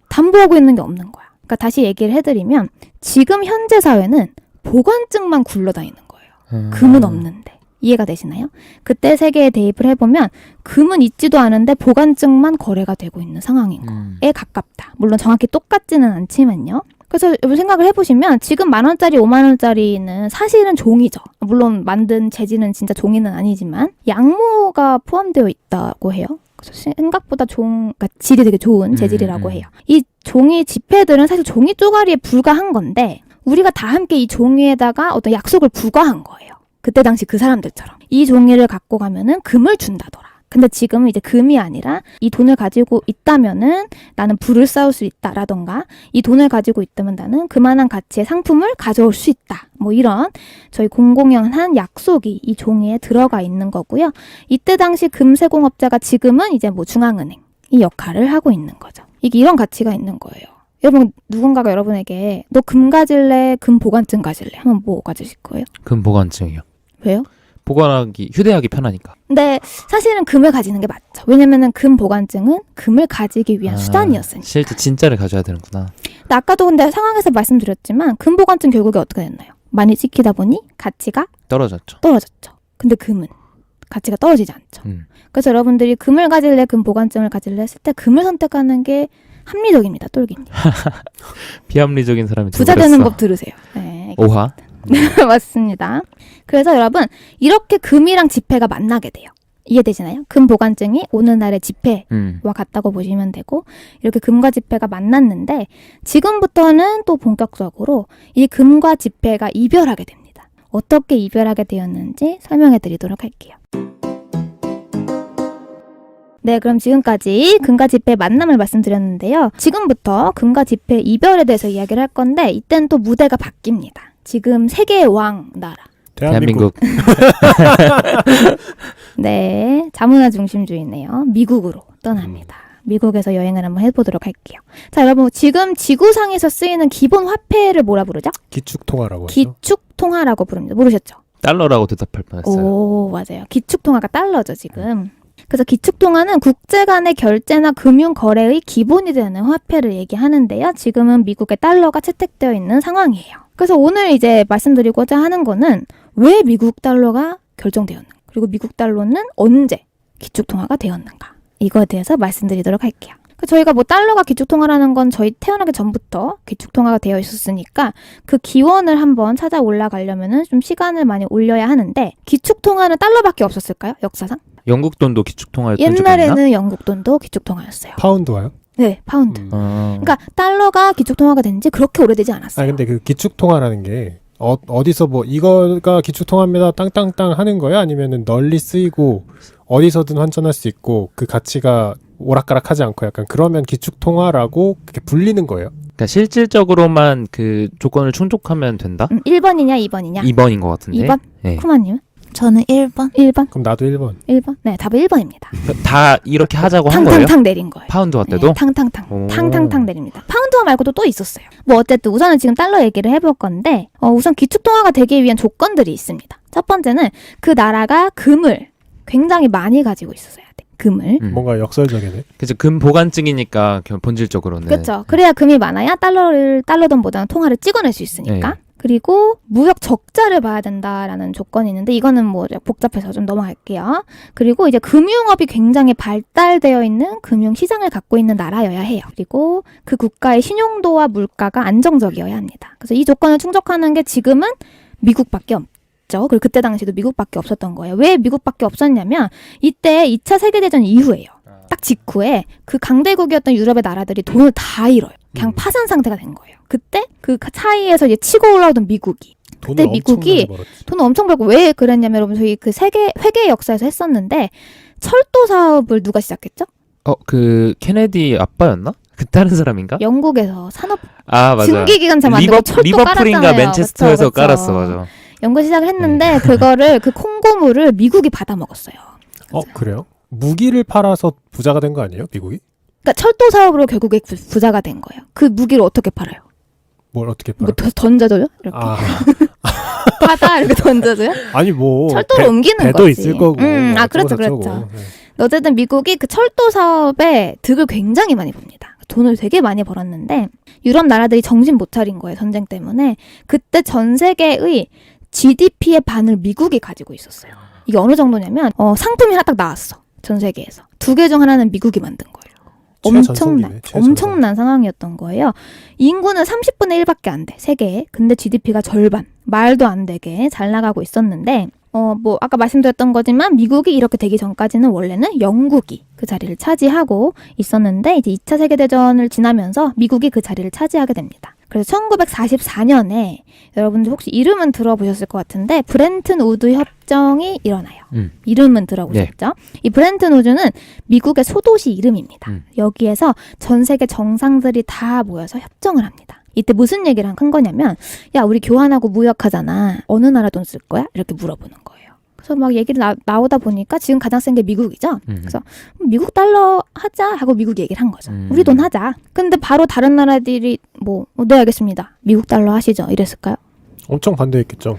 Speaker 1: 담보하고 있는 게 없는 거야. 그러니까 다시 얘기를 해드리면 지금 현재 사회는 보관증만 굴러다니는 거예요. 금은 없는데. 이해가 되시나요? 그때 세계에 대입을 해보면 금은 있지도 않은데 보관증만 거래가 되고 있는 상황인 거에 가깝다. 물론 정확히 똑같지는 않지만요. 그래서 여러분 생각을 해보시면 지금 10,000원짜리, 50,000원짜리는 사실은 종이죠. 물론 만든 재질은 진짜 종이는 아니지만 양모가 포함되어 있다고 해요. 그래서 생각보다 그러니까 질이 되게 좋은 재질이라고 해요. 이 종이 지폐들은 사실 종이 쪼가리에 불과한 건데 우리가 다 함께 이 종이에다가 어떤 약속을 부과한 거예요. 그때 당시 그 사람들처럼. 이 종이를 갖고 가면은 금을 준다더라. 근데 지금은 이제 금이 아니라 이 돈을 가지고 있다면은 나는 부를 쌓을 수 있다라던가 이 돈을 가지고 있다면 나는 그만한 가치의 상품을 가져올 수 있다. 뭐 이런 저희 공공연한 약속이 이 종이에 들어가 있는 거고요. 이때 당시 금세공업자가 지금은 이제 뭐 중앙은행 이 역할을 하고 있는 거죠. 이게 이런 가치가 있는 거예요. 여러분 누군가가 여러분에게 너 금 가질래? 금 보관증 가질래? 하면 뭐 가지실 거예요?
Speaker 2: 금 보관증이요.
Speaker 1: 왜요?
Speaker 2: 휴대하기 편하니까.
Speaker 1: 근데 사실은 금을 가지는 게 맞죠. 왜냐면은 금 보관증은 금을 가지기 위한 수단이었으니까.
Speaker 2: 실제 진짜를 가져야 되는구나.
Speaker 1: 근데 아까도 근데 상황에서 말씀드렸지만 금 보관증 결국에 어떻게 됐나요? 많이 찍히다 보니 가치가
Speaker 2: 떨어졌죠.
Speaker 1: 근데 금은 가치가 떨어지지 않죠. 그래서 여러분들이 금을 가질래, 금 보관증을 가질래 했을 때 금을 선택하는 게 합리적입니다. 똘기님.
Speaker 2: 비합리적인 사람이
Speaker 1: 부자
Speaker 2: 돼버렸어.
Speaker 1: 되는 법 들으세요. 네,
Speaker 2: 오화.
Speaker 1: 맞습니다. 그래서 여러분 이렇게 금이랑 지폐가 만나게 돼요. 이해되시나요? 금 보관증이 오늘날의 지폐와 같다고 보시면 되고 이렇게 금과 지폐가 만났는데 지금부터는 또 본격적으로 이 금과 지폐가 이별하게 됩니다. 어떻게 이별하게 되었는지 설명해 드리도록 할게요. 네, 그럼 지금까지 금과 지폐의 만남을 말씀드렸는데요. 지금부터 금과 지폐의 이별에 대해서 이야기를 할 건데 이때는 또 무대가 바뀝니다. 지금 세계의 왕 나라.
Speaker 3: 대한민국.
Speaker 1: 네, 자문화 중심주의네요. 미국으로 떠납니다. 미국에서 여행을 한번 해보도록 할게요. 자, 여러분 지금 지구상에서 쓰이는 기본 화폐를 뭐라 부르죠?
Speaker 3: 기축통화라고 하죠.
Speaker 1: 기축통화라고 부릅니다. 모르셨죠?
Speaker 2: 달러라고 대답할 뻔했어요.
Speaker 1: 오, 맞아요. 기축통화가 달러죠, 지금. 그래서 기축통화는 국제 간의 결제나 금융 거래의 기본이 되는 화폐를 얘기하는데요. 지금은 미국의 달러가 채택되어 있는 상황이에요. 그래서 오늘 이제 말씀드리고자 하는 거는 왜 미국 달러가 결정되었는가? 그리고 미국 달러는 언제 기축통화가 되었는가? 이거에 대해서 말씀드리도록 할게요. 저희가 뭐 달러가 기축통화라는 건 저희 태어나기 전부터 기축통화가 되어 있었으니까 그 기원을 한번 찾아 올라가려면은 좀 시간을 많이 올려야 하는데 기축통화는 달러밖에 없었을까요? 역사상?
Speaker 2: 영국 돈도 기축통화였던 적이 있나?
Speaker 1: 옛날에는 영국 돈도 기축통화였어요.
Speaker 3: 파운드와요?
Speaker 1: 네, 파운드. 그러니까 달러가 기축통화가 된 지 그렇게 오래되지 않았어요.
Speaker 3: 아 근데 그 기축통화라는 게 어디서 뭐 이거가 기축통화입니다 땅땅땅 하는 거야? 아니면은 널리 쓰이고 어디서든 환전할 수 있고 그 가치가 오락가락하지 않고 약간 그러면 기축통화라고 그렇게 불리는 거예요?
Speaker 2: 그러니까 실질적으로만 그 조건을 충족하면 된다?
Speaker 1: 1번이냐 2번이냐?
Speaker 2: 2번인 것 같은데.
Speaker 1: 2번?
Speaker 2: 네.
Speaker 1: 쿠마님은?
Speaker 4: 저는 1번.
Speaker 1: 1번?
Speaker 3: 그럼 나도 1번.
Speaker 1: 1번? 네, 답은 1번입니다.
Speaker 2: 다 이렇게 하자고 한 거예요?
Speaker 1: 탕탕탕 내린 거예요.
Speaker 2: 파운드화
Speaker 1: 네,
Speaker 2: 때도?
Speaker 1: 탕탕탕.
Speaker 2: 오.
Speaker 1: 탕탕탕 내립니다. 파운드화 말고도 또 있었어요. 뭐 어쨌든 우선은 지금 달러 얘기를 해볼 건데 우선 기축통화가 되기 위한 조건들이 있습니다. 첫 번째는 그 나라가 금을 굉장히 많이 가지고 있었어야 돼. 금을.
Speaker 3: 뭔가 역설적이네.
Speaker 2: 그죠. 금 보관증이니까 본질적으로는.
Speaker 1: 그렇죠. 그래야 금이 많아야 달러돈보다는 통화를 찍어낼 수 있으니까.
Speaker 2: 네.
Speaker 1: 그리고 무역 적자를 봐야 된다라는 조건이 있는데 이거는 뭐 복잡해서 좀 넘어갈게요. 그리고 이제 금융업이 굉장히 발달되어 있는 금융시장을 갖고 있는 나라여야 해요. 그리고 그 국가의 신용도와 물가가 안정적이어야 합니다. 그래서 이 조건을 충족하는 게 지금은 미국밖에 없죠. 그리고 그때 당시도 미국밖에 없었던 거예요. 왜 미국밖에 없었냐면 이때 2차 세계대전 이후에요. 딱 직후에 그 강대국이었던 유럽의 나라들이 돈을 다 잃어요. 그냥 파산 상태가 된 거예요. 그때 그 차이에서 이제 치고 올라오던 미국이 그때 미국이 돈을 엄청 벌고 왜 그랬냐면 여러분 저희 그 세계 회계 역사에서 했었는데 철도 사업을 누가 시작했죠?
Speaker 2: 그 케네디 아빠였나? 그 다른 사람인가?
Speaker 1: 영국에서 산업
Speaker 2: 아 맞아.
Speaker 1: 증기기관차 만들고 철도
Speaker 2: 리버풀인가
Speaker 1: 깔았잖아요.
Speaker 2: 맨체스터에서
Speaker 1: 그쵸, 그쵸.
Speaker 2: 깔았어 맞아.
Speaker 1: 연구 시작을 했는데 그거를 그 콩고물을 미국이 받아 먹었어요.
Speaker 3: 그래요? 무기를 팔아서 부자가 된 거 아니에요? 미국이?
Speaker 1: 그러니까 철도 사업으로 결국에 부자가 된 거예요. 그 무기를 어떻게 팔아요?
Speaker 3: 뭘 어떻게 팔아?
Speaker 1: 뭐 던져줘요? 이렇게 바다 이렇게 던져줘요?
Speaker 3: 아니 뭐
Speaker 1: 철도로 옮기는
Speaker 3: 배도
Speaker 1: 거지.
Speaker 3: 있을 거고.
Speaker 1: 그렇죠,
Speaker 3: 어쩌고
Speaker 1: 그렇죠.
Speaker 3: 네.
Speaker 1: 어쨌든 미국이 그 철도 사업에 득을 굉장히 많이 봅니다. 돈을 되게 많이 벌었는데 유럽 나라들이 정신 못 차린 거예요. 전쟁 때문에. 그때 전 세계의 GDP의 반을 미국이 가지고 있었어요. 이게 어느 정도냐면 상품이 하나 딱 나왔어. 전 세계에서. 2개 중 하나는 미국이 만든 거예요. 엄청난 상황이었던 거예요. 인구는 30분의 1밖에 안 돼. 세계에. 근데 GDP가 절반. 말도 안 되게 잘 나가고 있었는데 뭐 아까 말씀드렸던 거지만 미국이 이렇게 되기 전까지는 원래는 영국이 그 자리를 차지하고 있었는데 이제 2차 세계대전을 지나면서 미국이 그 자리를 차지하게 됩니다. 그래서 1944년에 여러분들 혹시 이름은 들어보셨을 것 같은데 브렌튼 우드 협정이 일어나요. 이름은 들어보셨죠? 이 브렌튼 우드는 미국의 소도시 이름입니다. 여기에서 전 세계 정상들이 다 모여서 협정을 합니다. 이때 무슨 얘기를 한 거냐면 야 우리 교환하고 무역하잖아. 어느 나라 돈 쓸 거야? 이렇게 물어보는 거예요. 그래서 막 얘기를 나오다 보니까 지금 가장 센 게 미국이죠. 그래서 미국 달러 하자 하고 미국 얘기를 한 거죠. 우리 돈 하자. 근데 바로 다른 나라들이 네 알겠습니다. 미국 달러 하시죠. 이랬을까요?
Speaker 3: 엄청 반대했겠죠.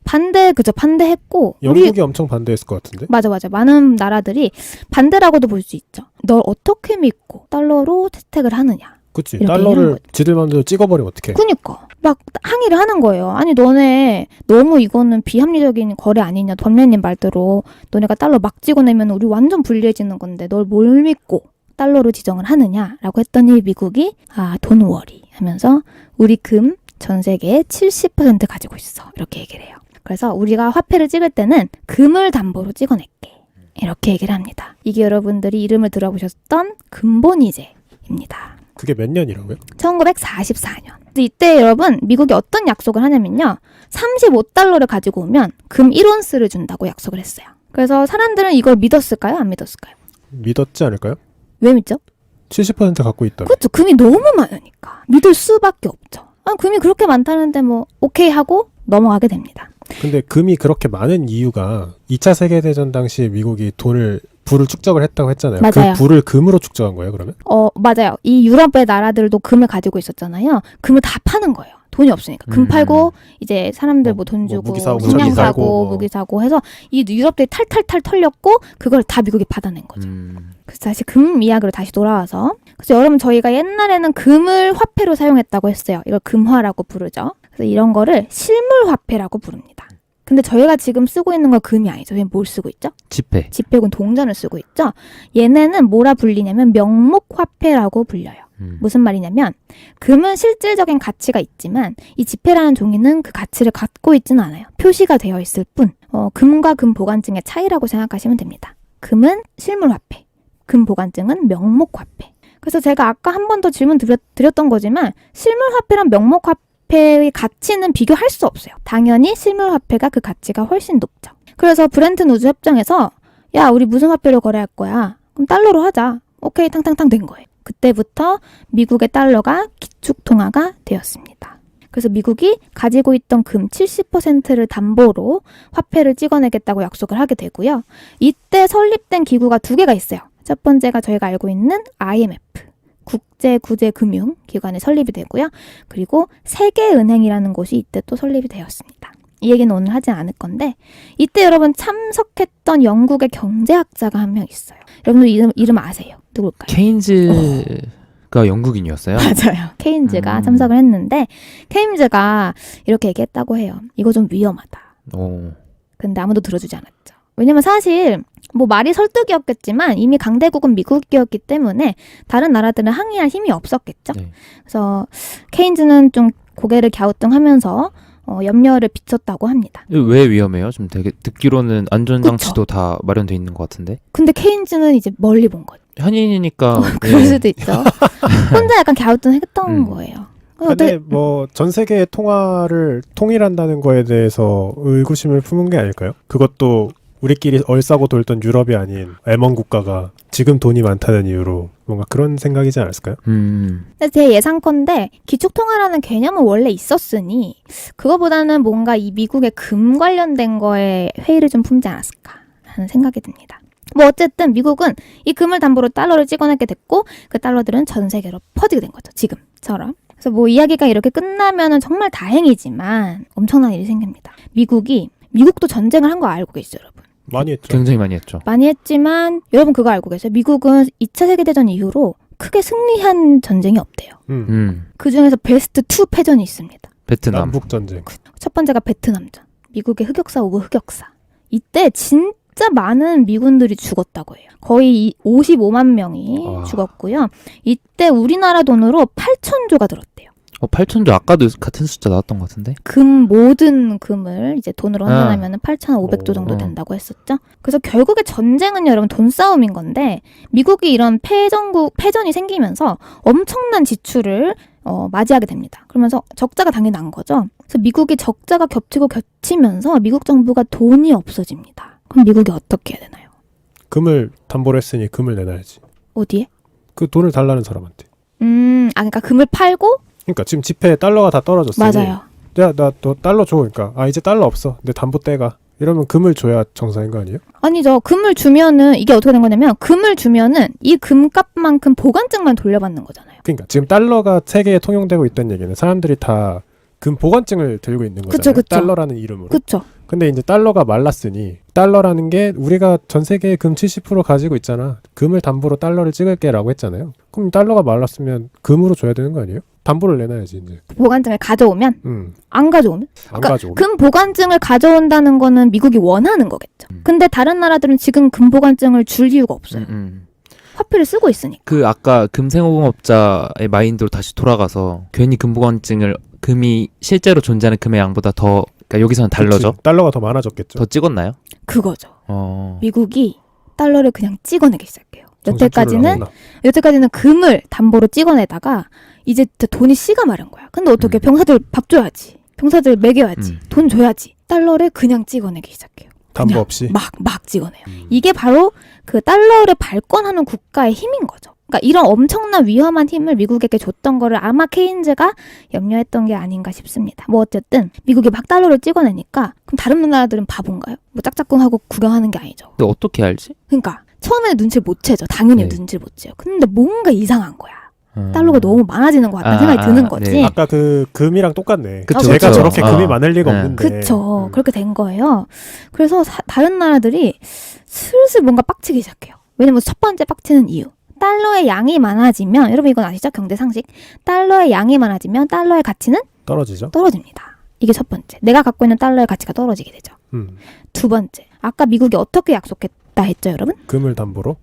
Speaker 1: 반대했고
Speaker 3: 영국이 엄청 반대했을 것 같은데.
Speaker 1: 맞아. 많은 나라들이 반대라고도 볼 수 있죠. 널 어떻게 믿고 달러로 채택을 하느냐.
Speaker 3: 그치. 달러를 지들 맘대로 찍어버리면 어떡해.
Speaker 1: 그니까. 막 항의를 하는 거예요. 아니 너네 너무 이거는 비합리적인 거래 아니냐. 범례님 말대로 너네가 달러 막 찍어내면 우리 완전 불리해지는 건데 널 뭘 믿고 달러로 지정을 하느냐라고 했더니 미국이 don't worry 하면서 우리 금 전 세계의 70% 가지고 있어. 이렇게 얘기를 해요. 그래서 우리가 화폐를 찍을 때는 금을 담보로 찍어낼게. 이렇게 얘기를 합니다. 이게 여러분들이 이름을 들어보셨던 근본이제입니다.
Speaker 3: 그게 몇 년이라고요?
Speaker 1: 1944년. 이때 여러분 미국이 어떤 약속을 하냐면요. 35달러를 가지고 오면 금 1온스를 준다고 약속을 했어요. 그래서 사람들은 이걸 믿었을까요? 안 믿었을까요?
Speaker 3: 믿었지 않을까요?
Speaker 1: 왜 믿죠?
Speaker 3: 70% 갖고 있다.
Speaker 1: 그렇죠. 금이 너무 많으니까. 믿을 수밖에 없죠. 금이 그렇게 많다는데 뭐 오케이 하고 넘어가게 됩니다.
Speaker 3: 근데 금이 그렇게 많은 이유가 2차 세계대전 당시에 미국이 불을 축적을 했다고 했잖아요.
Speaker 1: 맞아요.
Speaker 3: 그 불을 금으로 축적한 거예요, 그러면?
Speaker 1: 맞아요. 이 유럽의 나라들도 금을 가지고 있었잖아요. 금을 다 파는 거예요. 돈이 없으니까. 금 팔고 이제 사람들 뭐 돈 주고
Speaker 3: 무기 사고,
Speaker 1: 식량
Speaker 3: 무기
Speaker 1: 사고
Speaker 3: 사고,
Speaker 1: 무기 사고 해서 이 유럽들이 탈탈탈 털렸고 그걸 다 미국이 받아낸 거죠. 그래서 다시 금 이야기로 다시 돌아와서 그래서 여러분 저희가 옛날에는 금을 화폐로 사용했다고 했어요. 이걸 금화라고 부르죠. 그래서 이런 거를 실물화폐라고 부릅니다. 근데 저희가 지금 쓰고 있는 건 금이 아니죠. 저희는 뭘 쓰고 있죠?
Speaker 2: 지폐.
Speaker 1: 지폐 혹은 동전을 쓰고 있죠. 얘네는 뭐라 불리냐면 명목화폐라고 불려요. 무슨 말이냐면 금은 실질적인 가치가 있지만 이 지폐라는 종이는 그 가치를 갖고 있지는 않아요. 표시가 되어 있을 뿐. 금과 금 보관증의 차이라고 생각하시면 됩니다. 금은 실물화폐, 금 보관증은 명목화폐. 그래서 제가 아까 한 번 더 질문 드렸던 거지만 실물화폐랑 명목화폐의 가치는 비교할 수 없어요. 당연히 실물화폐가 그 가치가 훨씬 높죠. 그래서 브렌튼 우주 협정에서 야 우리 무슨 화폐로 거래할 거야? 그럼 달러로 하자. 오케이 탕탕탕 된 거예요. 그때부터 미국의 달러가 기축통화가 되었습니다. 그래서 미국이 가지고 있던 금 70%를 담보로 화폐를 찍어내겠다고 약속을 하게 되고요. 이때 설립된 기구가 두 개가 있어요. 첫 번째가 저희가 알고 있는 IMF, 국제구제금융기관이 설립이 되고요. 그리고 세계은행이라는 곳이 이때 또 설립이 되었습니다. 이 얘기는 오늘 하지 않을 건데 이때 여러분 참석했던 영국의 경제학자가 한 명 있어요. 여러분들 이름 아세요? 누굴까요?
Speaker 2: 케인즈가 영국인이었어요?
Speaker 1: 맞아요. 케인즈가 참석을 했는데 케인즈가 이렇게 얘기했다고 해요. 이거 좀 위험하다. 근데 아무도 들어주지 않았죠. 왜냐면 사실 뭐 말이 설득이었겠지만 이미 강대국은 미국이었기 때문에 다른 나라들은 항의할 힘이 없었겠죠.
Speaker 2: 네.
Speaker 1: 그래서 케인즈는 좀 고개를 갸우뚱하면서 염려를 비쳤다고 합니다.
Speaker 2: 왜 위험해요? 좀 되게 듣기로는 안전장치도 다 마련돼 있는 것 같은데.
Speaker 1: 근데 케인즈는 이제 멀리 본 거죠.
Speaker 2: 한인이니까.
Speaker 1: 그럴 수도 있죠. 혼자 약간 갸우뚱했던 거예요.
Speaker 3: 근데 뭐 전 세계의 통화를 통일한다는 거에 대해서 의구심을 품은 게 아닐까요? 그것도 우리끼리 얼싸고 돌던 유럽이 아닌 M1 국가가 지금 돈이 많다는 이유로 뭔가 그런 생각이지 않았을까요?
Speaker 1: 근데 제 예상컨대 기축통화라는 개념은 원래 있었으니 그거보다는 뭔가 이 미국의 금 관련된 거에 회의를 좀 품지 않았을까 하는 생각이 듭니다. 뭐 어쨌든 미국은 이 금을 담보로 달러를 찍어내게 됐고 그 달러들은 전 세계로 퍼지게 된 거죠. 지금처럼. 그래서 뭐 이야기가 이렇게 끝나면은 정말 다행이지만 엄청난 일이 생깁니다. 미국도 전쟁을 한 거 알고 계시죠, 여러분?
Speaker 3: 많이 했죠.
Speaker 2: 굉장히 많이 했죠.
Speaker 1: 많이 했지만 여러분 그거 알고 계세요? 미국은 2차 세계대전 이후로 크게 승리한 전쟁이 없대요. 그 중에서 베스트 2 패전이 있습니다.
Speaker 2: 베트남.
Speaker 3: 남북전쟁.
Speaker 1: 첫 번째가 베트남전. 미국의 흑역사 오브 흑역사. 이때 진짜 많은 미군들이 죽었다고 해요. 거의 55만 명이 죽었고요. 이때 우리나라 돈으로 8,000조가 들었대요.
Speaker 2: 8,000조 아까도 같은 숫자 나왔던 것 같은데?
Speaker 1: 모든 금을 이제 돈으로 환산하면 8,500조 정도 된다고 했었죠. 그래서 결국에 전쟁은요, 여러분 돈 싸움인 건데 미국이 이런 패전이 생기면서 엄청난 지출을 맞이하게 됩니다. 그러면서 적자가 당연히 난 거죠. 그래서 미국이 적자가 겹치면서 미국 정부가 돈이 없어집니다. 그럼 미국이 어떻게 해야 되나요?
Speaker 3: 금을 담보로 했으니 금을 내놔야지.
Speaker 1: 어디에?
Speaker 3: 그 돈을 달라는 사람한테.
Speaker 1: 그러니까 금을 팔고
Speaker 3: 그러니까 지금 지폐에 달러가 다 떨어졌으니
Speaker 1: 맞아요.
Speaker 3: 야, 나 너 달러 줘. 그러니까 이제 달러 없어. 내 담보 떼가. 이러면 금을 줘야 정상인 거 아니에요?
Speaker 1: 아니죠. 금을 주면은 이게 어떻게 된 거냐면 금을 주면은 이 금값만큼 보관증만 돌려받는 거잖아요.
Speaker 3: 그러니까 지금 달러가 세계에 통용되고 있다는 얘기는 사람들이 다 금 보관증을 들고 있는 거잖아요.
Speaker 1: 그쵸.
Speaker 3: 달러라는 이름으로.
Speaker 1: 그렇죠.
Speaker 3: 근데 이제 달러가 말랐으니 달러라는 게 우리가 전 세계의 금 70% 가지고 있잖아. 금을 담보로 달러를 찍을게라고 했잖아요. 그럼 달러가 말랐으면 금으로 줘야 되는 거 아니에요? 담보를 내놔야지 이제.
Speaker 1: 보관증을 가져오면 안 가져오면?
Speaker 3: 안 가져오면?
Speaker 1: 금 보관증을 가져온다는 거는 미국이 원하는 거겠죠. 근데 다른 나라들은 지금 금 보관증을 줄 이유가 없어요. 화폐를 쓰고 있으니까.
Speaker 2: 그 아까 금생호공업자의 마인드로 다시 돌아가서 괜히 금보관증을 금이 실제로 존재하는 금의 양보다 더 그러니까 여기서는 달러죠.
Speaker 3: 그치. 달러가 더 많아졌겠죠.
Speaker 2: 더 찍었나요?
Speaker 1: 그거죠. 미국이 달러를 그냥 찍어내기 시작해요. 여태까지는 금을 담보로 찍어내다가 이제 돈이 씨가 마른 거야. 근데 어떻게 병사들 밥 줘야지. 병사들 먹여야지. 돈 줘야지. 달러를 그냥 찍어내기 시작해요.
Speaker 3: 담보 없이?
Speaker 1: 막 찍어내요. 이게 바로 그 달러를 발권하는 국가의 힘인 거죠. 그러니까 이런 엄청난 위험한 힘을 미국에게 줬던 거를 아마 케인즈가 염려했던 게 아닌가 싶습니다. 뭐 어쨌든 미국이 막 달러를 찍어내니까 그럼 다른 나라들은 바본가요? 뭐 짝짝꿍하고 구경하는 게 아니죠.
Speaker 2: 근데 어떻게 알지?
Speaker 1: 그러니까 처음에는 눈치를 못 채죠. 당연히
Speaker 2: 네.
Speaker 1: 눈치를 못 채요. 근데 뭔가 이상한 거야. 달러가 너무 많아지는 것 같다는 생각이 드는 거지.
Speaker 2: 네.
Speaker 3: 아까 그 금이랑 똑같네.
Speaker 2: 그쵸,
Speaker 3: 제가
Speaker 2: 그쵸.
Speaker 3: 저렇게 금이
Speaker 2: 아.
Speaker 3: 많을 리가
Speaker 2: 네.
Speaker 3: 없는데.
Speaker 1: 그쵸. 그렇게 된 거예요. 그래서 다른 나라들이 슬슬 뭔가 빡치기 시작해요. 왜냐면 첫 번째 빡치는 이유. 달러의 양이 많아지면, 여러분 이건 아시죠? 경제 상식. 달러의 양이 많아지면 달러의 가치는
Speaker 3: 떨어지죠.
Speaker 1: 떨어집니다. 이게 첫 번째. 내가 갖고 있는 달러의 가치가 떨어지게 되죠. 두 번째. 아까 미국이 어떻게 약속했다 했죠, 여러분?
Speaker 3: 금을 담보로.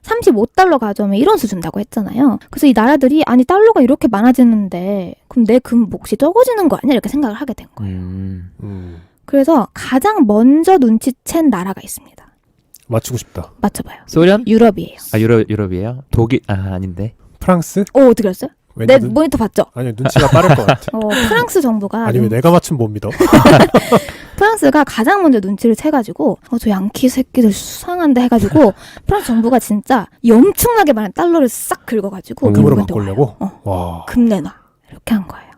Speaker 1: 35달러 가져오면 이런 수 준다고 했잖아요. 그래서 이 나라들이 아니 달러가 이렇게 많아지는데 그럼 내 금 몫이 적어지는 거 아니야? 이렇게 생각을 하게 된 거예요. 그래서 가장 먼저 눈치챈 나라가 있습니다.
Speaker 3: 맞추고 싶다.
Speaker 1: 맞춰봐요.
Speaker 2: 소련?
Speaker 1: 유럽이에요.
Speaker 2: 아 유럽이에요? 독일? 아 아닌데.
Speaker 3: 프랑스?
Speaker 1: 오, 어떻게 알았어요? 내
Speaker 3: 왠지
Speaker 1: 모니터 봤죠?
Speaker 3: 아니 눈치가 빠를 것 같아.
Speaker 1: 프랑스 정부가
Speaker 3: 아니 왜 내가 맞춘 못 믿어?
Speaker 1: 프랑스가 가장 먼저 눈치를 채가지고 저 양키 새끼들 수상한데 해가지고 프랑스 정부가 진짜 엄청나게 많은 달러를 싹 긁어가지고
Speaker 3: 금으로
Speaker 1: 미국한테
Speaker 3: 바꾸려고?
Speaker 1: 와요.
Speaker 3: 와.
Speaker 1: 금 내놔 이렇게 한 거예요.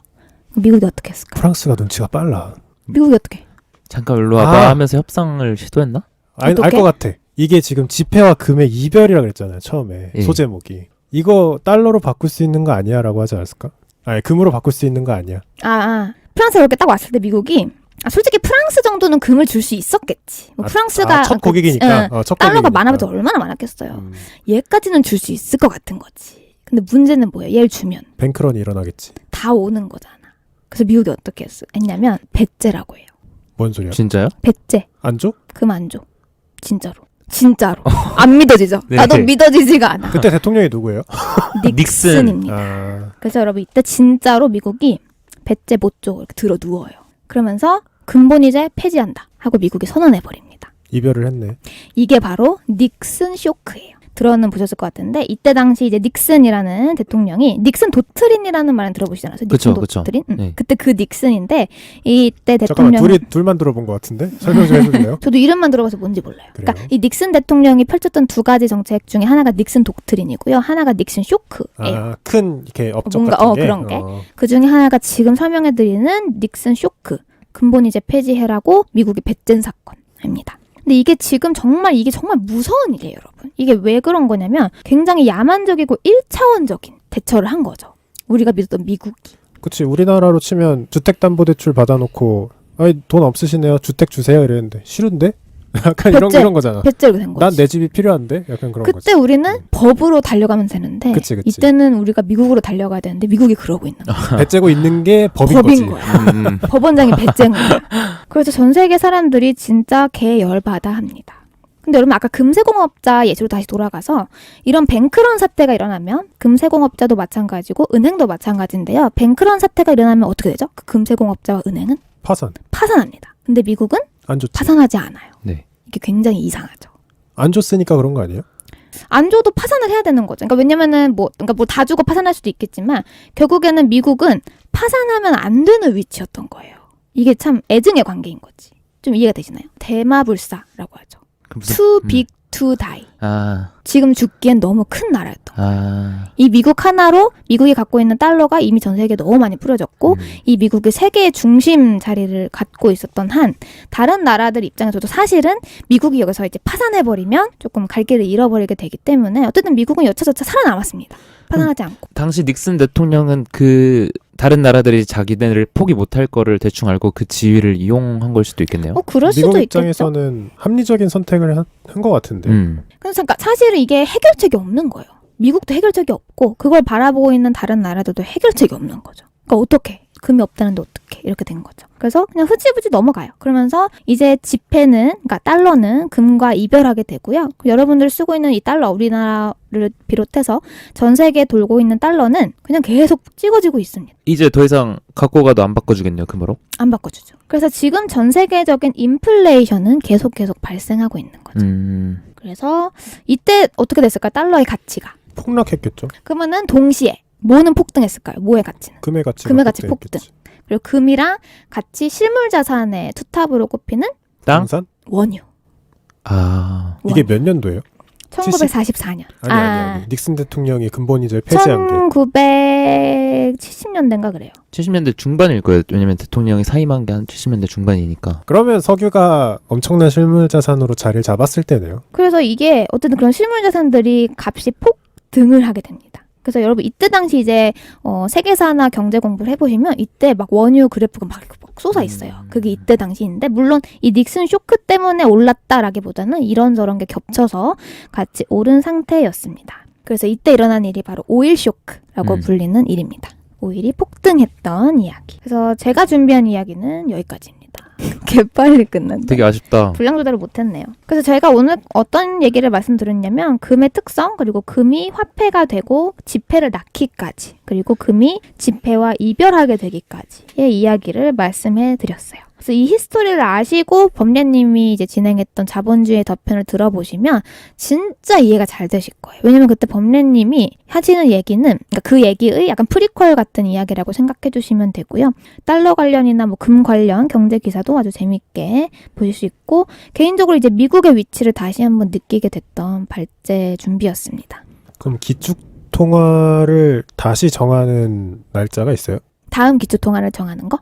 Speaker 1: 미국이 어떻게 했을까?
Speaker 3: 프랑스가 눈치가 빨라.
Speaker 1: 미국이 어떻게 해?
Speaker 2: 잠깐 일로 와봐 하면서 협상을 시도했나?
Speaker 3: 알
Speaker 1: 어떡해?
Speaker 3: 것 같아. 이게 지금 지폐와 금의 이별이라 그랬잖아요. 처음에
Speaker 2: 예.
Speaker 3: 소제목이. 이거 달러로 바꿀 수 있는 거 아니야라고 하지 않았을까? 아니 금으로 바꿀 수 있는 거 아니야.
Speaker 1: 프랑스가 이렇게 딱 왔을 때 미국이 솔직히 프랑스 정도는 금을 줄 수 있었겠지. 뭐 프랑스가
Speaker 3: 첫 고객이니까. 첫
Speaker 1: 달러가
Speaker 3: 고객이니까.
Speaker 1: 많아도 얼마나 많았겠어요. 얘까지는 줄 수 있을 것 같은 거지. 근데 문제는 뭐예요? 얘를 주면
Speaker 3: 뱅크런이 일어나겠지.
Speaker 1: 다 오는 거잖아. 그래서 미국이 어떻게 했냐면 배째라고 해요.
Speaker 3: 뭔 소리야?
Speaker 2: 진짜요?
Speaker 1: 배째.
Speaker 3: 안 줘?
Speaker 1: 금 안 줘. 진짜로. 안 믿어지죠?
Speaker 2: 네.
Speaker 1: 나도 믿어지지가 않아.
Speaker 3: 그때 대통령이 누구예요?
Speaker 1: 닉슨입니다.
Speaker 3: 아,
Speaker 1: 그래서 여러분 이때 진짜로 미국이 배째 못 줘. 이렇게 들어 누워요. 그러면서 근본이제 폐지한다 하고 미국이 선언해버립니다.
Speaker 3: 이별을 했네.
Speaker 1: 이게 바로 닉슨 쇼크예요. 들어는 보셨을 것 같은데 이때 당시 이제 닉슨이라는 대통령이 닉슨 도트린이라는 말은 들어보시지 않았어요? 닉슨
Speaker 2: 그쵸.
Speaker 1: 도트린?
Speaker 2: 네.
Speaker 1: 그때 그 닉슨인데 이때
Speaker 3: 잠깐만
Speaker 1: 대통령
Speaker 3: 둘만 들어본 것 같은데 설명 좀 해줄래요?
Speaker 1: 저도 이름만 들어봐서 뭔지 몰라요.
Speaker 3: 그래요?
Speaker 1: 그러니까 이 닉슨 대통령이 펼쳤던 두 가지 정책 중에 하나가 닉슨 도트린이고요. 하나가 닉슨 쇼크예요.
Speaker 3: 아, 큰 이렇게 업적
Speaker 1: 뭔가,
Speaker 3: 같은 게
Speaker 1: 그런 게. 그 중에 하나가 지금 설명해드리는 닉슨 쇼크. 근본이제 폐지해라고 미국이 배젠 사건입니다. 근데 이게 지금 정말 무서운 일이에요, 여러분. 이게 왜 그런 거냐면 굉장히 야만적이고 1차원적인 대처를 한 거죠. 우리가 믿었던 미국이.
Speaker 3: 그치 우리나라로 치면 주택담보대출 받아놓고 아니 돈 없으시네요 주택 주세요 이랬는데 싫은데? 약간 이런 거잖아.
Speaker 1: 배째로 된 거지.
Speaker 3: 난 내 집이 필요한데? 약간 그런 거지.
Speaker 1: 그때 우리는 법으로 달려가면 되는데
Speaker 3: 그치.
Speaker 1: 이때는 우리가 미국으로 달려가야 되는데 미국이 그러고 있는 거야.
Speaker 3: 배째고 있는 게 법인 거지.
Speaker 1: 거야. 법원장이 배째인 거야. 그래서 전 세계 사람들이 진짜 개 열받아 합니다. 근데 여러분 아까 금세공업자 예시로 다시 돌아가서 이런 뱅크런 사태가 일어나면 금세공업자도 마찬가지고 은행도 마찬가지인데요. 뱅크런 사태가 일어나면 어떻게 되죠? 그 금세공업자와 은행은 파산합니다. 근데 미국은
Speaker 3: 안 좋지.
Speaker 1: 파산하지 않아요.
Speaker 2: 네.
Speaker 1: 이게 굉장히 이상하죠.
Speaker 3: 안 줬으니까 그런 거 아니에요?
Speaker 1: 안 줘도 파산을 해야 되는 거죠. 그러니까 왜냐면은 뭐 다 주고 파산할 수도 있겠지만 결국에는 미국은 파산하면 안 되는 위치였던 거예요. 이게 참 애증의 관계인 거지. 좀 이해가 되시나요? 대마불사라고 하죠. Too big to die. 지금 죽기엔 너무 큰 나라였던 거예요. 이 미국 하나로 미국이 갖고 있는 달러가 이미 전 세계에 너무 많이 뿌려졌고 이 미국이 세계의 중심 자리를 갖고 있었던 한 다른 나라들 입장에서도 사실은 미국이 여기서 이제 파산해버리면 조금 갈 길을 잃어버리게 되기 때문에 어쨌든 미국은 여차저차 살아남았습니다. 파산하지 않고.
Speaker 2: 당시 닉슨 대통령은 그 다른 나라들이 자기네를 포기 못할 거를 대충 알고 그 지위를 이용한 걸 수도 있겠네요.
Speaker 1: 그럴
Speaker 3: 미국
Speaker 1: 수도
Speaker 3: 입장에서는 합리적인 선택을 한 것 같은데.
Speaker 1: 그래서 그러니까 사실은 이게 해결책이 없는 거예요. 미국도 해결책이 없고 그걸 바라보고 있는 다른 나라들도 해결책이 없는 거죠. 그러니까 어떻게? 금이 없다는데 어떻게? 이렇게 된 거죠. 그래서 그냥 흐지부지 넘어가요. 그러면서 이제 지폐는 그러니까 달러는 금과 이별하게 되고요. 여러분들 쓰고 있는 이 달러 우리나라를 비롯해서 전 세계에 돌고 있는 달러는 그냥 계속 찍어지고 있습니다.
Speaker 2: 이제 더 이상 갖고 가도 안 바꿔주겠네요, 금으로?
Speaker 1: 안 바꿔주죠. 그래서 지금 전 세계적인 인플레이션은 계속 발생하고 있는 거죠. 그래서 이때 어떻게 됐을까? 달러의 가치가.
Speaker 3: 폭락했겠죠.
Speaker 1: 그러면은 동시에 뭐는 폭등했을까요? 뭐의 가치는?
Speaker 3: 금의 가치
Speaker 1: 폭등. 그리고 금이랑 같이 실물 자산의 투탑으로 꼽히는
Speaker 2: 땅?
Speaker 3: 산
Speaker 1: 원유.
Speaker 3: 이게 몇 년도예요?
Speaker 1: 1944년.
Speaker 3: 아니. 닉슨 대통령이 근본이절 폐지한 게.
Speaker 1: 1970년대인가 그래요.
Speaker 2: 70년대 중반일 거예요. 왜냐면 대통령이 사임한 게 한 70년대 중반이니까.
Speaker 3: 그러면 석유가 엄청난 실물 자산으로 자리를 잡았을 때네요.
Speaker 1: 그래서 이게 어쨌든 그런 실물 자산들이 값이 폭등을 하게 됩니다. 그래서 여러분 이때 당시 이제 세계사나 경제 공부를 해보시면 이때 막 원유 그래프가 막 쏟아 있어요. 그게 이때 당시인데 물론 이 닉슨 쇼크 때문에 올랐다라기보다는 이런저런 게 겹쳐서 같이 오른 상태였습니다. 그래서 이때 일어난 일이 바로 오일 쇼크라고 불리는 일입니다. 오일이 폭등했던 이야기. 그래서 제가 준비한 이야기는 여기까지입니다. 개빨리 끝난다.
Speaker 2: 되게 아쉽다.
Speaker 1: 분량 조절을 못했네요. 그래서 저희가 오늘 어떤 얘기를 말씀드렸냐면 금의 특성, 그리고 금이 화폐가 되고 지폐를 낳기까지, 그리고 금이 지폐와 이별하게 되기까지의 이야기를 말씀해 드렸어요. 그래서 이 히스토리를 아시고 범례님이 이제 진행했던 자본주의 더편을 들어보시면 진짜 이해가 잘 되실 거예요. 왜냐면 그때 범례님이 하시는 얘기는 그러니까 그 얘기의 약간 프리퀄 같은 이야기라고 생각해 주시면 되고요. 달러 관련이나 뭐 금 관련 경제 기사도 아주 재밌게 보실 수 있고 개인적으로 이제 미국의 위치를 다시 한번 느끼게 됐던 발제 준비였습니다.
Speaker 3: 그럼 기축 통화를 다시 정하는 날짜가 있어요?
Speaker 1: 다음 기초통화를 정하는 거?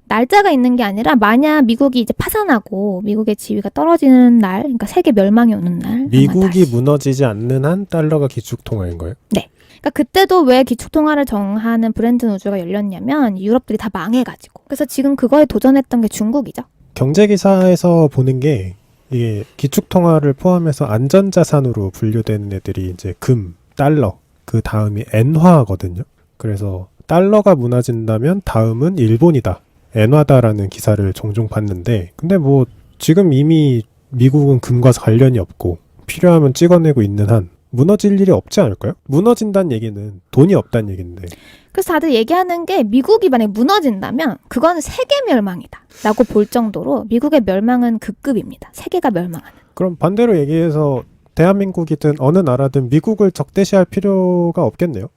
Speaker 1: 날짜가 있는 게 아니라 만약 미국이 이제 파산하고 미국의 지위가 떨어지는 날, 그러니까 세계 멸망이 오는 날,
Speaker 3: 미국이 무너지지 않는 한 달러가 기축 통화인 거예요?
Speaker 1: 네. 그러니까 그때도 왜 기축통화를 정하는 브렌튼 우주가 열렸냐면 유럽들이 다 망해가지고. 그래서 지금 그거에 도전했던 게 중국이죠.
Speaker 3: 경제 기사에서 보는 게 이게 기축 통화를 포함해서 안전자산으로 분류되는 애들이 이제 금, 달러, 그 다음이 엔화거든요. 그래서 달러가 무너진다면 다음은 일본이다. 엔화다라는 기사를 종종 봤는데 근데 뭐 지금 이미 미국은 금과 관련이 없고 필요하면 찍어내고 있는 한 무너질 일이 없지 않을까요? 무너진다는 얘기는 돈이 없다는 얘기인데
Speaker 1: 그래서 다들 얘기하는 게 미국이 만약에 무너진다면 그거는 세계 멸망이다 라고 볼 정도로 미국의 멸망은 극급입니다. 세계가 멸망하는.
Speaker 3: 그럼 반대로 얘기해서 대한민국이든 어느 나라든 미국을 적대시할 필요가 없겠네요.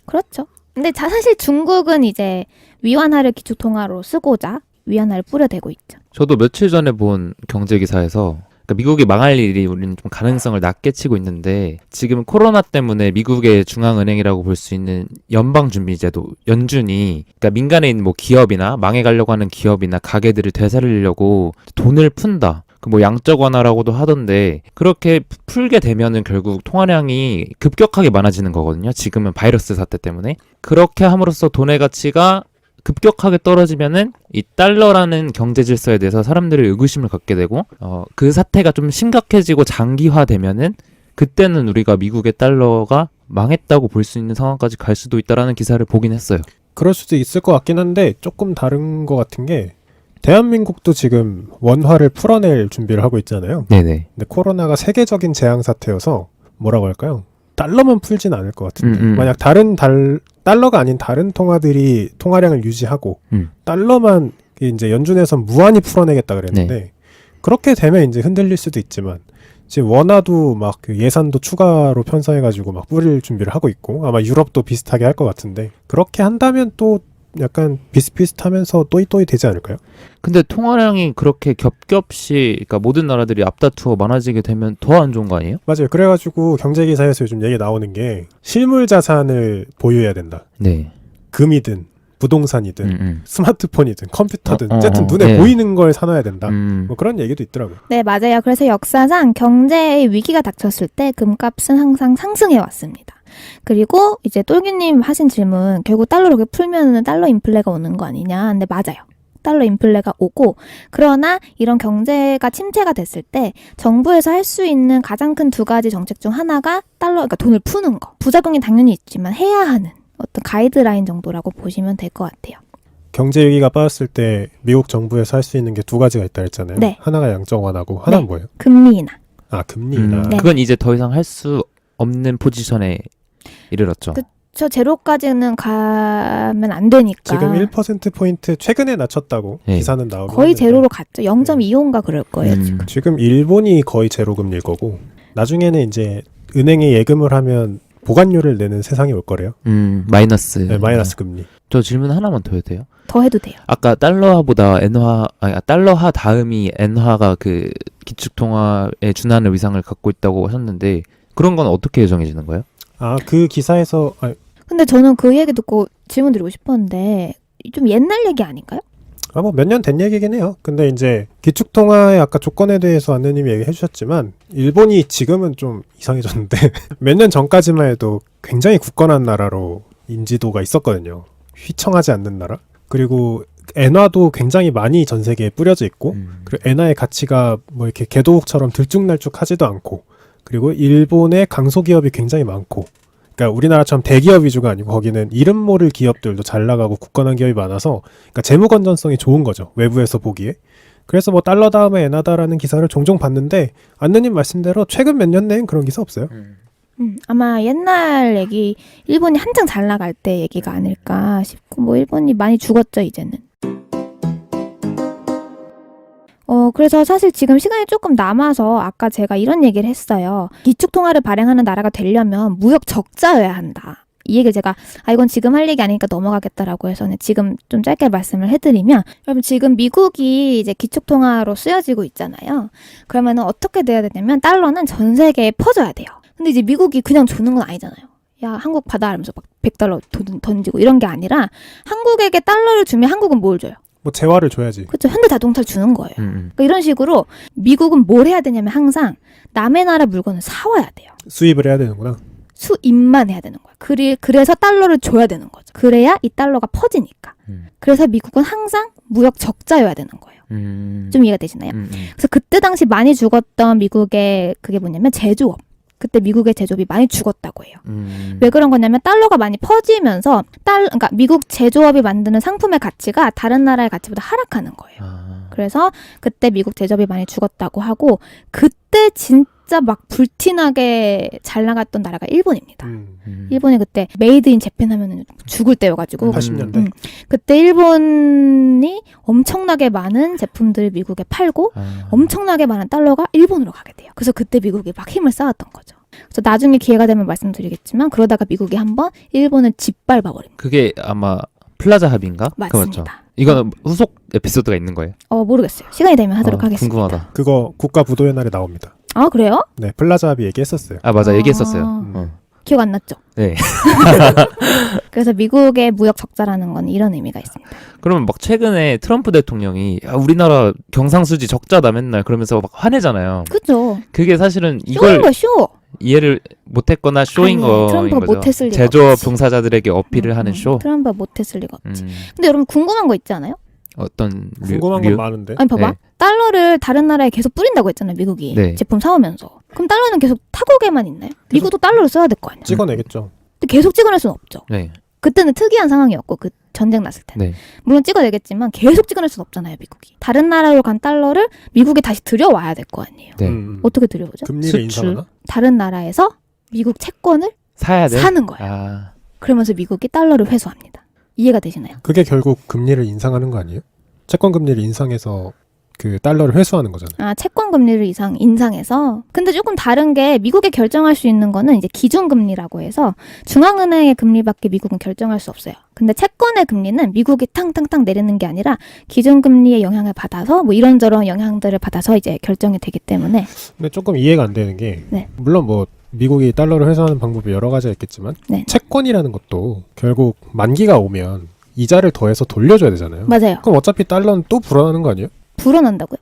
Speaker 1: 그렇죠. 근데 사실 중국은 이제 위안화를 기축통화로 쓰고자 위안화를 뿌려대고 있죠.
Speaker 2: 저도 며칠 전에 본 경제기사에서 그러니까 미국이 망할 일이 우리는 좀 가능성을 낮게 치고 있는데 지금 코로나 때문에 미국의 중앙은행이라고 볼 수 있는 연방준비제도 연준이 그러니까 민간에 있는 뭐 기업이나 망해가려고 하는 기업이나 가게들을 되살리려고 돈을 푼다. 뭐 양적 완화라고도 하던데 그렇게 풀게 되면은 결국 통화량이 급격하게 많아지는 거거든요. 지금은 바이러스 사태 때문에. 그렇게 함으로써 돈의 가치가 급격하게 떨어지면은 이 달러라는 경제 질서에 대해서 사람들이 의구심을 갖게 되고 그 사태가 좀 심각해지고 장기화되면은 그때는 우리가 미국의 달러가 망했다고 볼 수 있는 상황까지 갈 수도 있다라는 기사를 보긴 했어요.
Speaker 3: 그럴 수도 있을 것 같긴 한데 조금 다른 것 같은 게 대한민국도 지금 원화를 풀어낼 준비를 하고 있잖아요.
Speaker 2: 네네.
Speaker 3: 근데 코로나가 세계적인 재앙 사태여서 뭐라고 할까요? 달러만 풀진 않을 것 같은데 만약 다른 달러가 아닌 다른 통화들이 통화량을 유지하고 달러만 이제 연준에서 무한히 풀어내겠다 그랬는데
Speaker 2: 네.
Speaker 3: 그렇게 되면 이제 흔들릴 수도 있지만 지금 원화도 막 그 예산도 추가로 편성해가지고 막 뿌릴 준비를 하고 있고 아마 유럽도 비슷하게 할 것 같은데 그렇게 한다면 또 약간 비슷비슷하면서 또이또이 되지 않을까요?
Speaker 2: 근데 통화량이 그렇게 겹겹이 그러니까 모든 나라들이 앞다투어 많아지게 되면 더 안 좋은 거 아니에요?
Speaker 3: 맞아요. 그래가지고 경제기사에서 요즘 얘기 나오는 게 실물 자산을 보유해야 된다.
Speaker 2: 네.
Speaker 3: 금이든 부동산이든 스마트폰이든 컴퓨터든 어쨌든 눈에
Speaker 2: 네.
Speaker 3: 보이는 걸 사놔야 된다. 뭐 그런 얘기도 있더라고요.
Speaker 1: 네, 맞아요. 그래서 역사상 경제의 위기가 닥쳤을 때 금값은 항상 상승해 왔습니다. 그리고 이제 똘기님 하신 질문, 결국 달러로 이렇게 풀면은 달러 인플레가 오는 거 아니냐. 근데 맞아요. 달러 인플레가 오고, 그러나 이런 경제가 침체가 됐을 때 정부에서 할 수 있는 가장 큰 두 가지 정책 중 하나가 달러, 그러니까 돈을 푸는 거. 부작용이 당연히 있지만 해야 하는 어떤 가이드라인 정도라고 보시면 될 것 같아요.
Speaker 3: 경제 위기가 빠졌을 때 미국 정부에서 할 수 있는 게 두 가지가 있다 했잖아요.
Speaker 1: 네.
Speaker 3: 하나가 양적 완화고 하나는
Speaker 1: 네.
Speaker 3: 뭐예요?
Speaker 1: 금리 인하.
Speaker 3: 아, 금리 인하.
Speaker 1: 네.
Speaker 2: 그건 이제 더 이상 할 수 없는 포지션에 이르렀죠.
Speaker 1: 저 제로까지는 가면 안 되니까.
Speaker 3: 지금 1%포인트 최근에 낮췄다고
Speaker 2: 네.
Speaker 3: 기사는 나오고
Speaker 1: 거의
Speaker 3: 있는데
Speaker 1: 제로로 갔죠. 0.25인가 그럴 거예요, 지금.
Speaker 3: 지금 일본이 거의 제로 금리일 거고 나중에는 이제 은행에 예금을 하면 보관료를 내는 세상이 올 거래요.
Speaker 2: 마이너스.
Speaker 3: 네, 마이너스 금리.
Speaker 2: 저 질문 하나만 더 해도 돼요?
Speaker 1: 더 해도 돼요.
Speaker 2: 아까 달러화보다 엔화, 아니 달러화 다음이 엔화가 그 기축통화에 준하는 위상을 갖고 있다고 하셨는데 그런 건 어떻게 정해지는 거예요?
Speaker 3: 아, 그 기사에서
Speaker 1: 근데 저는 그 얘기 듣고 질문 드리고 싶었는데 좀 옛날 얘기 아닌가요?
Speaker 3: 뭐 몇 년 된 얘기긴 해요. 근데 이제 기축통화의 아까 조건에 대해서 안느님이 얘기해 주셨지만 일본이 지금은 좀 이상해졌는데 몇 년 전까지만 해도 굉장히 굳건한 나라로 인지도가 있었거든요. 휘청하지 않는 나라. 그리고 엔화도 굉장히 많이 전 세계에 뿌려져 있고 그리고 엔화의 가치가 뭐 이렇게 개도국처럼 들쭉날쭉하지도 않고 그리고 일본의 강소기업이 굉장히 많고 그러니까 우리나라처럼 대기업 위주가 아니고 거기는 이름 모를 기업들도 잘 나가고 굳건한 기업이 많아서 그러니까 재무 건전성이 좋은 거죠. 외부에서 보기에. 그래서 뭐 달러 다음에 엔화다라는 기사를 종종 봤는데 안느님 말씀대로 최근 몇 년 내엔 그런 기사 없어요.
Speaker 1: 아마 옛날 얘기, 일본이 한창 잘 나갈 때 얘기가 아닐까 싶고, 뭐 일본이 많이 죽었죠, 이제는. 그래서 사실 지금 시간이 조금 남아서 아까 제가 이런 얘기를 했어요. 기축통화를 발행하는 나라가 되려면 무역 적자여야 한다. 이 얘기를 제가 이건 지금 할 얘기 아니니까 넘어가겠다라고 해서 지금 좀 짧게 말씀을 해드리면, 여러분 지금 미국이 이제 기축통화로 쓰여지고 있잖아요. 그러면은 어떻게 돼야 되냐면 달러는 전 세계에 퍼져야 돼요. 근데 이제 미국이 그냥 주는 건 아니잖아요. 야, 한국 받아 이러면서 막 100달러 던지고 이런 게 아니라 한국에게 달러를 주면 한국은 뭘 줘요?
Speaker 3: 뭐 재화를 줘야지.
Speaker 1: 그렇죠. 현대자동차를 주는 거예요. 그러니까 이런 식으로 미국은 뭘 해야 되냐면 항상 남의 나라 물건을 사와야 돼요.
Speaker 3: 수입을 해야 되는구나.
Speaker 1: 수입만 해야 되는 거야. 그래서 달러를 줘야 되는 거죠. 그래야 이 달러가 퍼지니까. 그래서 미국은 항상 무역 적자여야 되는 거예요. 좀 이해가 되시나요? 그래서 그때 당시 많이 죽었던 미국의 그게 뭐냐면 제조업. 그때 미국의 제조업이 많이 죽었다고 해요. 왜 그런 거냐면 달러가 많이 퍼지면서 그러니까 미국 제조업이 만드는 상품의 가치가 다른 나라의 가치보다 하락하는 거예요. 그래서 그때 미국 제조업이 많이 죽었다고 하고 그때 진짜 막 불티나게 잘 나갔던 나라가 일본입니다. 일본이 그때 메이드 인 재팬 하면은 죽을 때여가지고
Speaker 3: 80년대.
Speaker 1: 그때 일본이 엄청나게 많은 제품들을 미국에 팔고 엄청나게 많은 달러가 일본으로 가게 돼요. 그래서 그때 미국이 막 힘을 쌓았던 거죠. 그래서 나중에 기회가 되면 말씀드리겠지만 그러다가 미국이 한번 일본을 짓밟아버립니다.
Speaker 2: 그게 아마 플라자 합의인가? 그거 맞죠?
Speaker 1: 맞습니다.
Speaker 2: 이거는 후속 에피소드가 있는 거예요?
Speaker 1: 모르겠어요. 시간이 되면 하도록 하겠습니다.
Speaker 2: 궁금하다.
Speaker 3: 그거 국가부도의 날에 나옵니다.
Speaker 1: 아, 그래요?
Speaker 3: 네, 플라자 합의 얘기했었어요.
Speaker 2: 아, 맞아. 얘기했었어요.
Speaker 1: 기억 안 났죠?
Speaker 2: 네.
Speaker 1: 그래서 미국의 무역 적자라는 건 이런 의미가 있습니다.
Speaker 2: 그러면 막 최근에 트럼프 대통령이 우리나라 경상수지 적자다 맨날 그러면서 막 화내잖아요.
Speaker 1: 그죠?
Speaker 2: 그게 사실은
Speaker 1: 쇼인
Speaker 2: 이걸
Speaker 1: 거야, 쇼.
Speaker 2: 이해를 못했거나 쇼인
Speaker 1: 아니에요.
Speaker 2: 거인
Speaker 1: 트럼프가
Speaker 2: 거죠.
Speaker 1: 못했을 리가
Speaker 2: 제조업
Speaker 1: 없지.
Speaker 2: 종사자들에게 어필을 하는 쇼.
Speaker 1: 트럼프가 못했을 리가 없지.
Speaker 2: 음,
Speaker 1: 근데 여러분 궁금한 거 있지 않아요?
Speaker 2: 어떤
Speaker 3: 궁금한 건 많은데.
Speaker 1: 아니 봐봐.
Speaker 2: 네.
Speaker 1: 달러를 다른 나라에 계속 뿌린다고 했잖아요. 미국이.
Speaker 2: 네.
Speaker 1: 제품 사오면서. 그럼 달러는 계속 타국에만 있나요? 미국도 달러를 써야 될 거 아니에요.
Speaker 3: 찍어내겠죠.
Speaker 1: 근데 계속 찍어낼 수는 없죠.
Speaker 2: 네.
Speaker 1: 그때는 특이한 상황이었고 그 전쟁 났을 때.
Speaker 2: 네.
Speaker 1: 물론 찍어내겠지만 계속 찍어낼 수는 없잖아요. 미국이. 다른 나라로 간 달러를 미국에 다시 들여와야 될 거 아니에요.
Speaker 2: 네.
Speaker 1: 어떻게 들여오죠?
Speaker 3: 금리를
Speaker 2: 수출.
Speaker 3: 인상하나?
Speaker 1: 다른 나라에서 미국 채권을
Speaker 2: 사야 돼.
Speaker 1: 사는 거예요.
Speaker 2: 아,
Speaker 1: 그러면서 미국이 달러를 회수합니다. 이해가 되시나요?
Speaker 3: 그게 결국 금리를 인상하는 거 아니에요? 채권 금리를 인상해서 그 달러를 회수하는 거잖아요.
Speaker 1: 채권 금리를 인상해서. 근데 조금 다른 게 미국에 결정할 수 있는 거는 이제 기준금리라고 해서 중앙은행의 금리밖에 미국은 결정할 수 없어요. 근데 채권의 금리는 미국이 탕탕탕 내리는 게 아니라 기준금리의 영향을 받아서 뭐 이런저런 영향들을 받아서 이제 결정이 되기 때문에.
Speaker 3: 근데 조금 이해가 안 되는 게
Speaker 1: 네.
Speaker 3: 물론 뭐 미국이 달러를 회수하는 방법이 여러 가지가 있겠지만
Speaker 1: 네.
Speaker 3: 채권이라는 것도 결국 만기가 오면 이자를 더해서 돌려줘야 되잖아요.
Speaker 1: 맞아요.
Speaker 3: 그럼 어차피 달러는 또 불어나는 거 아니에요?
Speaker 1: 불어난다고요?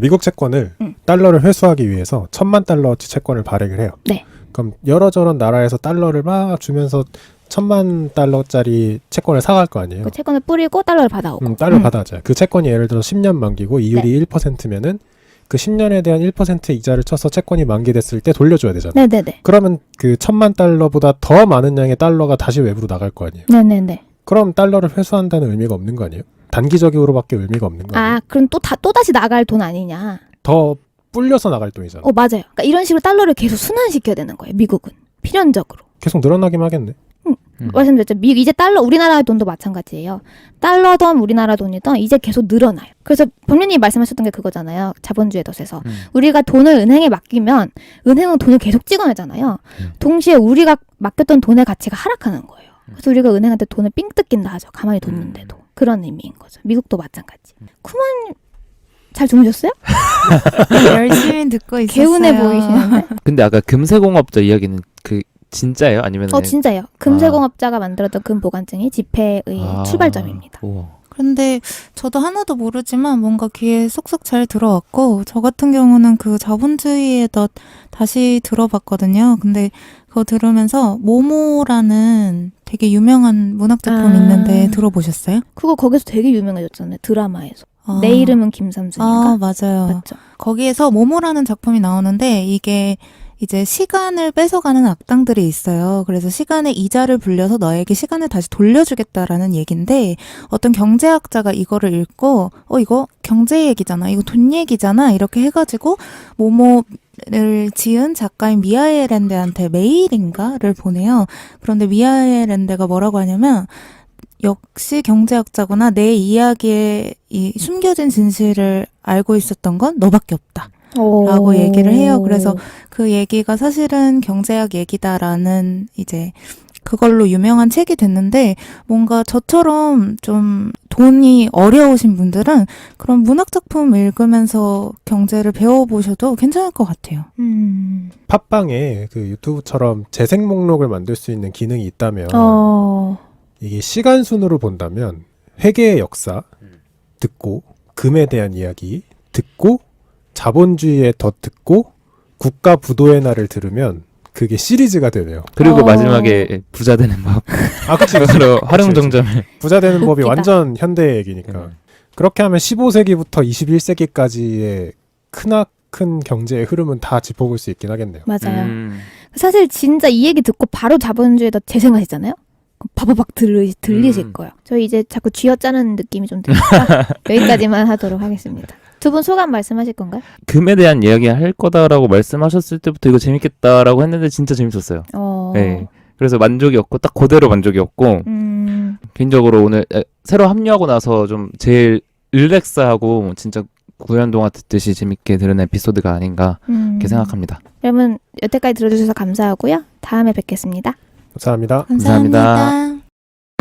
Speaker 3: 미국 채권을 달러를 회수하기 위해서 1,000,000달러어치 채권을 발행을 해요.
Speaker 1: 네.
Speaker 3: 그럼 여러저런 나라에서 달러를 막 주면서 1,000,000달러짜리 채권을 사갈 거 아니에요.
Speaker 1: 그 채권을 뿌리고 달러를 받아오고.
Speaker 3: 달러 받아가잖아요. 그 채권이 예를 들어 10년 만기고 이율이 1%면은 그 10년에 대한 1% 이자를 쳐서 채권이 만기됐을 때 돌려줘야 되잖아요.
Speaker 1: 네네네.
Speaker 3: 그러면 그 1,000,000달러보다 더 많은 양의 달러가 다시 외부로 나갈 거 아니에요.
Speaker 1: 네네네.
Speaker 3: 그럼 달러를 회수한다는 의미가 없는 거 아니에요? 단기적으로밖에 의미가 없는 거 아니에요?
Speaker 1: 그럼 또다시 나갈 돈 아니냐.
Speaker 3: 더 불려서 나갈 돈이잖아.
Speaker 1: 맞아요. 그러니까 이런 식으로 달러를 계속 순환시켜야 되는 거예요. 미국은. 필연적으로.
Speaker 3: 계속 늘어나기만 하겠네.
Speaker 1: 말씀드렸죠. 이제 달러, 우리나라의 돈도 마찬가지예요. 달러든 우리나라 돈이든 이제 계속 늘어나요. 그래서 법률님이 말씀하셨던 게 그거잖아요. 자본주의 덫에서. 우리가 돈을 은행에 맡기면 은행은 돈을 계속 찍어내잖아요. 동시에 우리가 맡겼던 돈의 가치가 하락하는 거예요. 그래서 우리가 은행한테 돈을 삥 뜯긴다 하죠. 가만히 뒀는데도. 그런 의미인 거죠. 미국도 마찬가지. 쿠만 잘 주무셨어요?
Speaker 4: 열심히 듣고 있었어요.
Speaker 1: 개운해 보이시는데?
Speaker 2: 근데 아까 금세공업자 이야기는 그 진짜예요? 아니면
Speaker 1: 진짜요. 금세공업자가 만들었던 금보관증이 집회의 출발점입니다.
Speaker 2: 우와.
Speaker 4: 그런데 저도 하나도 모르지만 뭔가 귀에 쏙쏙 잘 들어왔고 저 같은 경우는 그 자본주의의 덫 다시 들어봤거든요. 근데 그거 들으면서 모모라는 되게 유명한 문학 작품 있는데 들어보셨어요?
Speaker 1: 그거 거기서 되게 유명해졌잖아요. 드라마에서.
Speaker 4: 아.
Speaker 1: 내 이름은 김삼순인가?
Speaker 4: 맞아요.
Speaker 1: 맞죠?
Speaker 4: 거기에서 모모라는 작품이 나오는데 이게 이제 시간을 뺏어가는 악당들이 있어요. 그래서 시간의 이자를 불려서 너에게 시간을 다시 돌려주겠다라는 얘기인데 어떤 경제학자가 이거를 읽고 이거 경제 얘기잖아. 이거 돈 얘기잖아. 이렇게 해가지고 모모를 지은 작가인 미하엘 렌데한테 메일인가를 보내요. 그런데 미하엘 렌데가 뭐라고 하냐면 역시 경제학자구나. 내 이야기에 이 숨겨진 진실을 알고 있었던 건 너밖에 없다. 라고 얘기를 해요. 그래서 그 얘기가 사실은 경제학 얘기다라는 이제 그걸로 유명한 책이 됐는데 뭔가 저처럼 좀 돈이 어려우신 분들은 그런 문학 작품 읽으면서 경제를 배워보셔도 괜찮을 것 같아요.
Speaker 3: 팟빵에 그 유튜브처럼 재생 목록을 만들 수 있는 기능이 있다면 이게 시간 순으로 본다면 회계의 역사 듣고 금에 대한 이야기 듣고 자본주의의 덫 듣고 국가 부도의 날을 들으면 그게 시리즈가 되네요.
Speaker 2: 그리고 마지막에 부자 되는 법.
Speaker 3: 그치.
Speaker 2: 바로 활용정점을.
Speaker 3: 부자 되는 법이
Speaker 1: 웃기다.
Speaker 3: 완전 현대 얘기니까. 그렇게 하면 15세기부터 21세기까지의 크나큰 경제의 흐름은 다 짚어볼 수 있긴 하겠네요.
Speaker 1: 맞아요. 사실 진짜 이 얘기 듣고 바로 자본주의에다 재생하시잖아요? 그럼 바바박 들리실 거예요. 저희 이제 자꾸 쥐어짜는 느낌이 좀 드니까 여기까지만 하도록 하겠습니다. 두 분 소감 말씀하실 건가요?
Speaker 2: 금에 대한 이야기 할 거다라고 말씀하셨을 때부터 이거 재밌겠다라고 했는데 진짜 재밌었어요. 네. 그래서 만족이었고 딱 그대로 만족이었고 개인적으로 오늘 새로 합류하고 나서 좀 제일 릴렉스하고 진짜 9년 동안 듣듯이 재밌게 들은 에피소드가 아닌가 이렇게 생각합니다.
Speaker 1: 여러분 여태까지 들어주셔서 감사하고요. 다음에 뵙겠습니다.
Speaker 3: 감사합니다.
Speaker 2: 감사합니다.